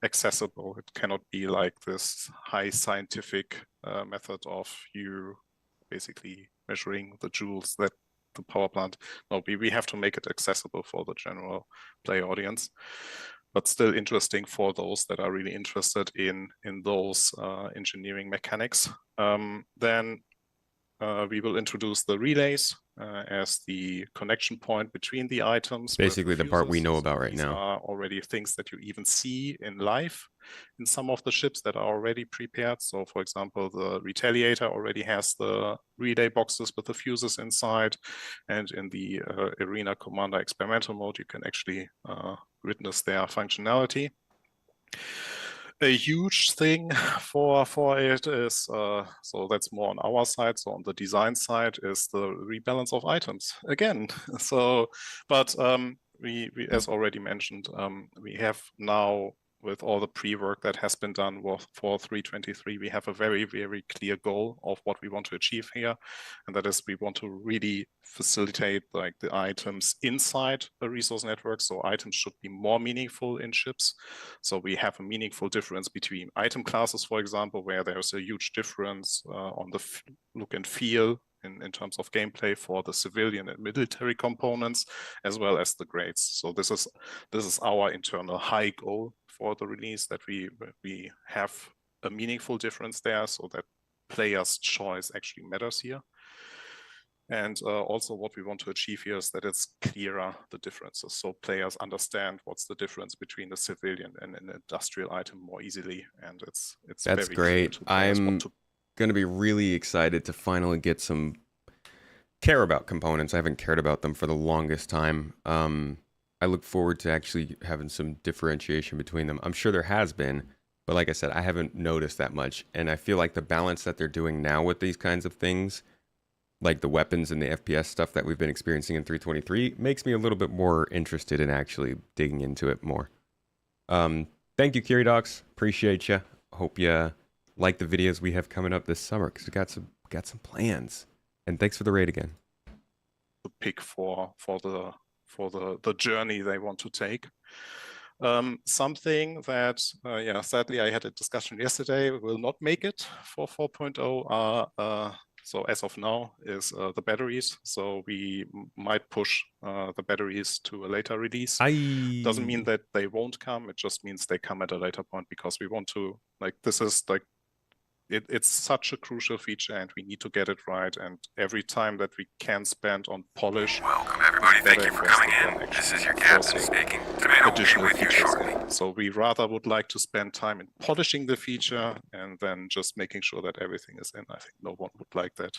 accessible. It cannot be like this high scientific method of you basically measuring the joules that the power plant. No, we have to make it accessible for the general play audience, but still interesting for those that are really interested in those engineering mechanics. Then we will introduce the relays as the connection point between the items. Basically the part we know So about right these now. are already things that you even see in live in some of the ships that are already prepared. So for example, the Retaliator already has the relay boxes with the fuses inside. And in the Arena Commander experimental mode, you can actually witness their functionality. A huge thing for it is, so that's more on our side. So on the design side is the rebalance of items again. So, but we as already mentioned, we have now, with all the pre-work that has been done for 323, we have a very, very clear goal of what we want to achieve here. And that is we want to really facilitate like the items inside a resource network. So items should be more meaningful in ships. So we have a meaningful difference between item classes, for example, where there's a huge difference on the look and feel in terms of gameplay for the civilian and military components, as well as the grades. So this is our internal high goal for the release, that we have a meaningful difference there, so that players' choice actually matters here. And also what we want to achieve here is that it's clearer, the differences, so players understand what's the difference between a civilian and an industrial item more easily. And it's That's very great. I'm going to be really excited to finally get some care about components. I haven't cared about them for the longest time. I look forward to actually having some differentiation between them. I'm sure there has been, but like I said, I haven't noticed that much. And I feel like the balance that they're doing now with these kinds of things, like the weapons and the FPS stuff that we've been experiencing in 323, makes me a little bit more interested in actually digging into it more. Thank you, Kiridox. Appreciate you. Hope you like the videos we have coming up this summer, because we got some plans. And thanks for the raid again. The pick for the journey they want to take. Something that, sadly I had a discussion yesterday, will not make it for 4.0 so as of now is the batteries. So we might push the batteries to a later release. Doesn't mean that they won't come. It just means they come at a later point, because we want to, like, this is like, it's such a crucial feature and we need to get it right. And every time that we can spend on polish. Welcome everybody, thank you for coming in. This is your captain speaking. Tomato will be with you shortly. So we rather would like to spend time in polishing the feature and then just making sure that everything is in. I think no one would like that.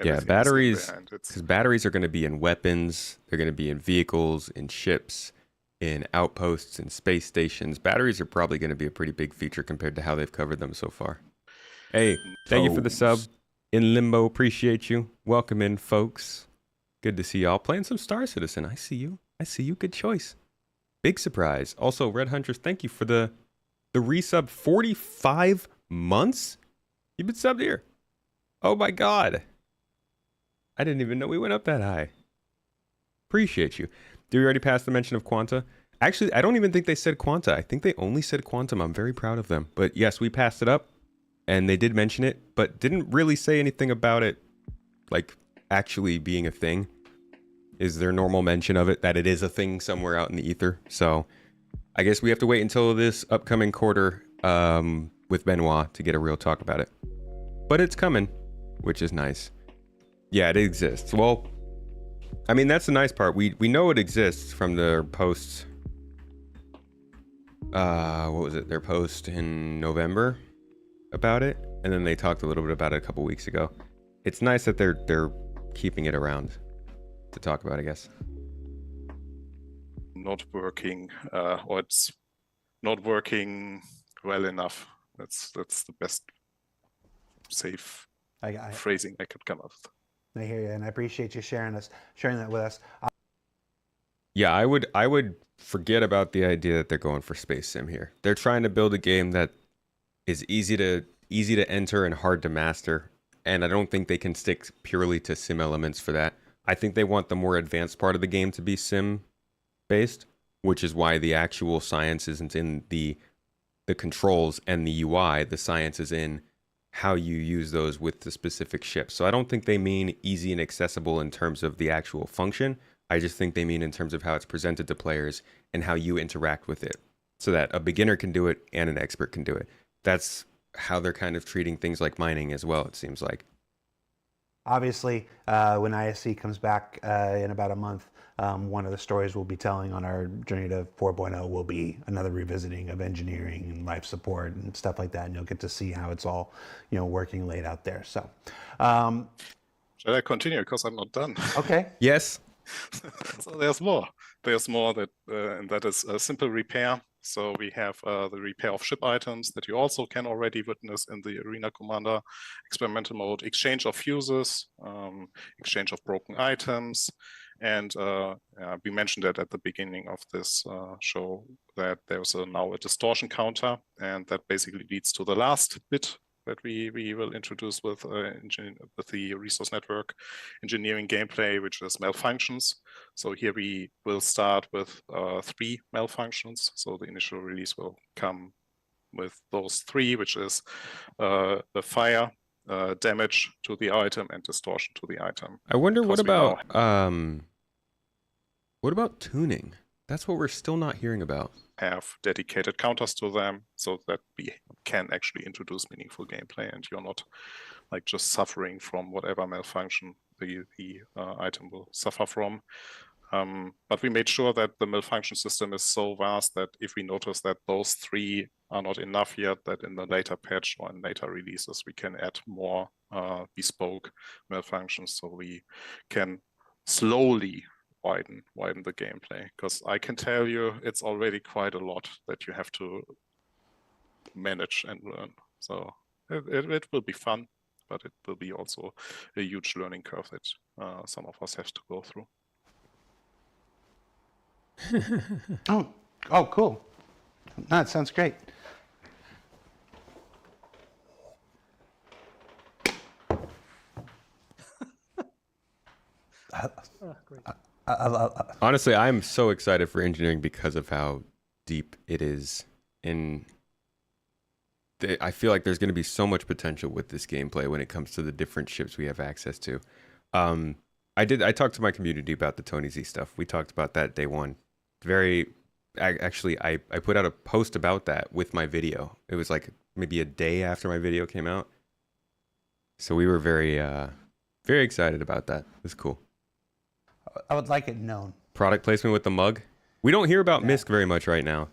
Yeah, batteries, because batteries are going to be in weapons, they're going to be in vehicles, in ships, in outposts, in space stations. Batteries are probably going to be a pretty big feature compared to how they've covered them so far. Hey, thank you for the sub. In Limbo, appreciate you. Welcome in, folks. Good to see y'all. Playing some Star Citizen. I see you. I see you. Good choice. Big surprise. Also, Red Hunters, thank you for the resub. 45 months? You've been subbed here. Oh my God. I didn't even know we went up that high. Appreciate you. Did we already pass the mention of Quanta? Actually, I don't even think they said Quanta. I think they only said Quantum. I'm very proud of them. But yes, we passed it up. And they did mention it, but didn't really say anything about it, like, actually being a thing. Is their normal mention of it, that it is a thing somewhere out in the ether. So I guess we have to wait until this upcoming quarter with Benoit to get a real talk about it. But it's coming, which is nice. Yeah, it exists. Well, I mean, that's the nice part. We know it exists from their posts. What was it? Their post in November about it, and then they talked a little bit about it a couple weeks ago. It's nice that they're keeping it around to talk about, I guess. Not working, or it's not working well enough. That's the best safe phrasing I could come up with. I hear you, and I appreciate you sharing that with us. Yeah, I would forget about the idea that they're going for space sim here. They're trying to build a game that is easy to enter and hard to master, and I don't think they can stick purely to sim elements for that. I think they want the more advanced part of the game to be sim based, which is why the actual science isn't in the controls and the UI. The science is in how you use those with the specific ships. So I don't think they mean easy and accessible in terms of the actual function. I just think they mean in terms of how it's presented to players and how you interact with it, so that a beginner can do it and an expert can do it. That's how they're kind of treating things like mining as well, it seems like. Obviously, when ISC comes back in about a month, one of the stories we'll be telling on our journey to 4.0 will be another revisiting of engineering and life support and stuff like that, and you'll get to see how it's all, working laid out there. So, shall I continue? Because I'm not done. Okay. Yes. So there's more. There's more and that is a simple repair. So we have the repair of ship items that you also can already witness in the Arena Commander experimental mode, exchange of fuses, exchange of broken items. And we mentioned that at the beginning of this show that there's now a distortion counter, and that basically leads to the last bit that we will introduce with the resource network engineering gameplay, which is malfunctions. So here we will start with 3 malfunctions. So the initial release will come with those 3, which is the fire, damage to the item, and distortion to the item. I wonder what about tuning? That's what we're still not hearing about. Have dedicated counters to them so that we can actually introduce meaningful gameplay, and you're not like just suffering from whatever malfunction the item will suffer from. But we made sure that the malfunction system is so vast that if we notice that those 3 are not enough yet, that in the later patch or in later releases, we can add more bespoke malfunctions, so we can slowly widen the gameplay, because I can tell you it's already quite a lot that you have to manage and learn. So it will be fun, but it will be also a huge learning curve that some of us have to go through. Oh, cool. No, it sounds great. Great. Honestly, I'm so excited for engineering because of how deep it is in. I feel like there's going to be so much potential with this gameplay when it comes to the different ships we have access to. I talked to my community about the Tony Z stuff. We talked about that day one. Actually, I put out a post about that with my video. It was like maybe a day after my video came out. So we were very excited about that. It was cool. I would like it known. Product placement with the mug. We don't hear about MISC very much right now.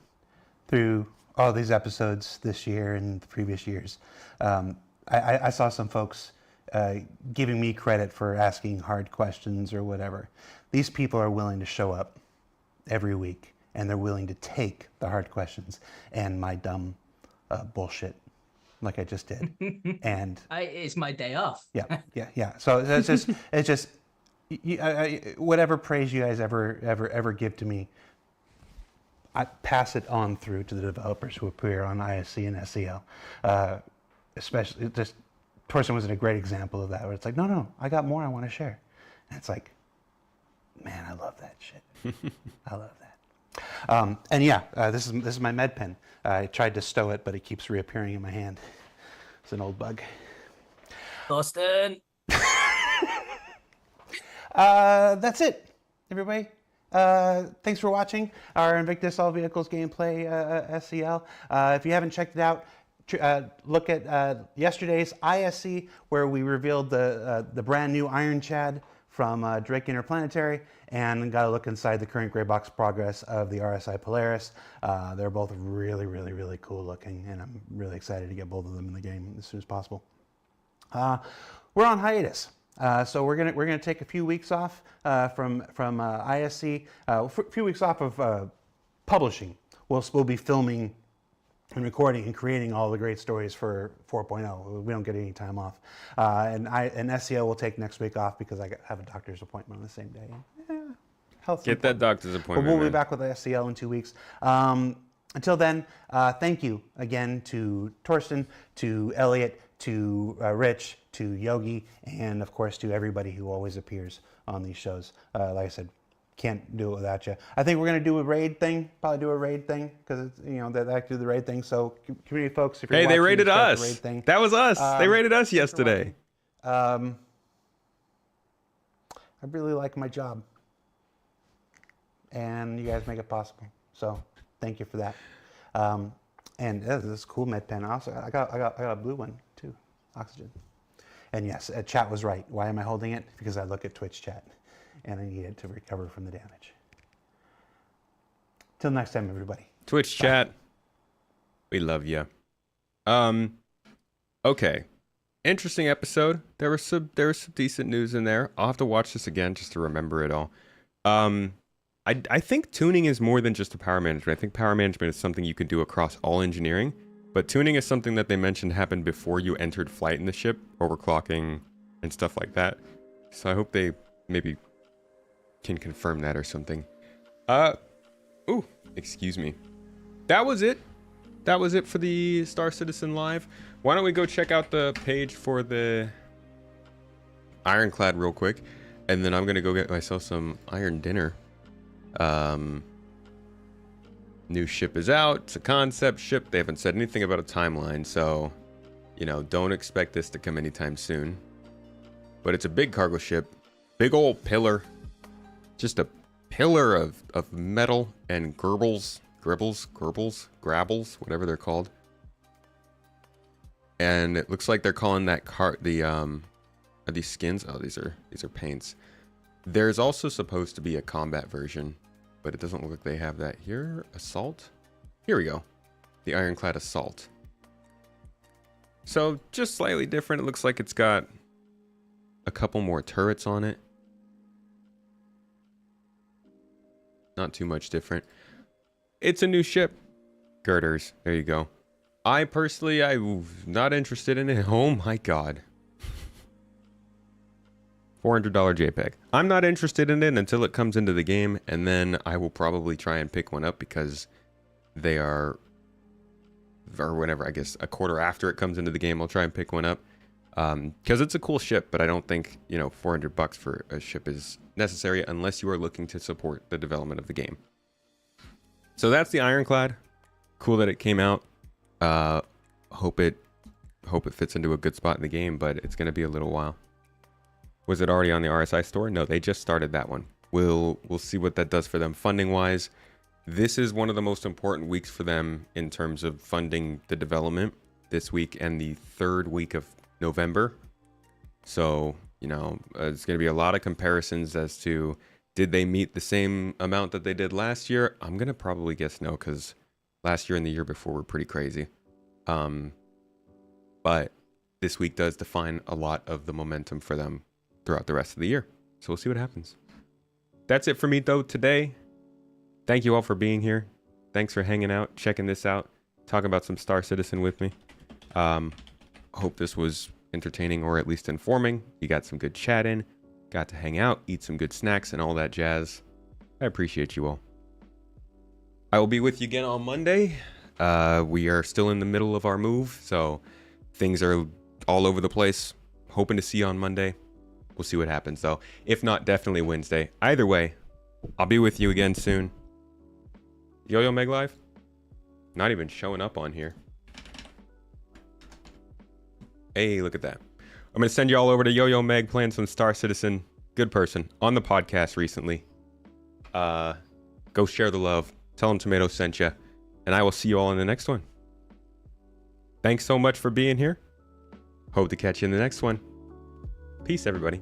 Through all these episodes this year and the previous years, I saw some folks giving me credit for asking hard questions or whatever. These people are willing to show up every week, and they're willing to take the hard questions and my dumb bullshit like I just did. And it's my day off. Yeah. So it's just whatever praise you guys ever give to me, I pass it on through to the developers who appear on ISC and SEL. Especially, just Torsten was a great example of that, where it's like, no, I got more I want to share. And it's like, man, I love that shit. I love that. And yeah, this is my med pen. I tried to stow it, but it keeps reappearing in my hand. It's an old bug. Torsten. That's it, everybody. Thanks for watching our Invictus All Vehicles gameplay SEL. If you haven't checked it out, look at yesterday's ISC, where we revealed the brand new Iron Chad from Drake Interplanetary, and got a look inside the current gray box progress of the RSI Polaris. They're both really, really, really cool looking, and I'm really excited to get both of them in the game as soon as possible. We're on hiatus. So we're gonna take a few weeks off from ISC, a few weeks off of publishing. We'll be filming and recording and creating all the great stories for 4.0. We don't get any time off, and SEO will take next week off because I have a doctor's appointment on the same day. Health. Get that doctor's appointment. But we'll be back with SEL in 2 weeks. Until then, thank you again to Torsten, to Elliot, to Rich, to Yogi, and of course to everybody who always appears on these shows. Like I said, can't do it without you. I think we're gonna do a raid thing. Probably do a raid thing because it's, you know, they like to do the raid thing. So community folks, if you're Hey, they watching, rated start the us. raid thing. That was us. They rated us thanks for yesterday. watching. I really like my job, and you guys make it possible. So thank you for that. And this is a cool med pen. Also, I got a blue one too, oxygen. And yes, chat was right. Why am I holding it? Because I look at Twitch chat, and I need it to recover from the damage. Till next time, everybody. Twitch Bye. chat, we love you. Okay, interesting episode. There was some decent news in there. I'll have to watch this again just to remember it all. I think tuning is more than just a power management. I think power management is something you can do across all engineering, but tuning is something that they mentioned happened before you entered flight in the ship, overclocking and stuff like that. So I hope they maybe can confirm that or something. Ooh, excuse me. That was it. That was it for the Star Citizen Live. Why don't we go check out the page for the Ironclad real quick, and then I'm gonna go get myself some iron dinner. New ship is out. It's a concept ship. They haven't said anything about a timeline, so you know, don't expect this to come anytime soon. But it's a big cargo ship, big old pillar, just a pillar of metal and grabbles, whatever they're called. And it looks like they're calling that are these skins? Oh, these are paints. There's also supposed to be a combat version, but it doesn't look like they have that here. Assault? Here we go. The Ironclad Assault. So just slightly different. It looks like it's got a couple more turrets on it. Not too much different. It's a new ship. Girders. There you go. I personally, I'm not interested in it. Oh my god. $400 JPEG. I'm not interested in it until it comes into the game, and then I will probably try and pick one up because they are, or whenever, I guess a quarter after it comes into the game, I'll try and pick one up. Because it's a cool ship, but I don't think, you know, $400 for a ship is necessary unless you are looking to support the development of the game. So that's the Ironclad. Cool that it came out. Hope it fits into a good spot in the game, but it's going to be a little while. Was it already on the RSI store? No, they just started that one. We'll see what that does for them funding wise. This is one of the most important weeks for them in terms of funding the development, this week and the third week of November. So, you know, it's going to be a lot of comparisons as to, did they meet the same amount that they did last year? I'm going to probably guess no, because last year and the year before were pretty crazy. But this week does define a lot of the momentum for them throughout the rest of the year. So we'll see what happens. That's it for me though today. Thank you all for being here. Thanks for hanging out, checking this out, talking about some Star Citizen with me. Hope this was entertaining or at least informing. You got some good chat in, got to hang out, eat some good snacks and all that jazz. I appreciate you all. I will be with you again on Monday. We are still in the middle of our move, so things are all over the place. Hoping to see you on Monday. We'll see what happens though. If not, definitely Wednesday. Either way, I'll be with you again soon. Yo-Yo Meg Live? Not even showing up on here. Hey, look at that. I'm going to send you all over to Yo-Yo Meg playing some Star Citizen. Good person. On the podcast recently. Go share the love. Tell him Tomato sent you. And I will see you all in the next one. Thanks so much for being here. Hope to catch you in the next one. Peace, everybody.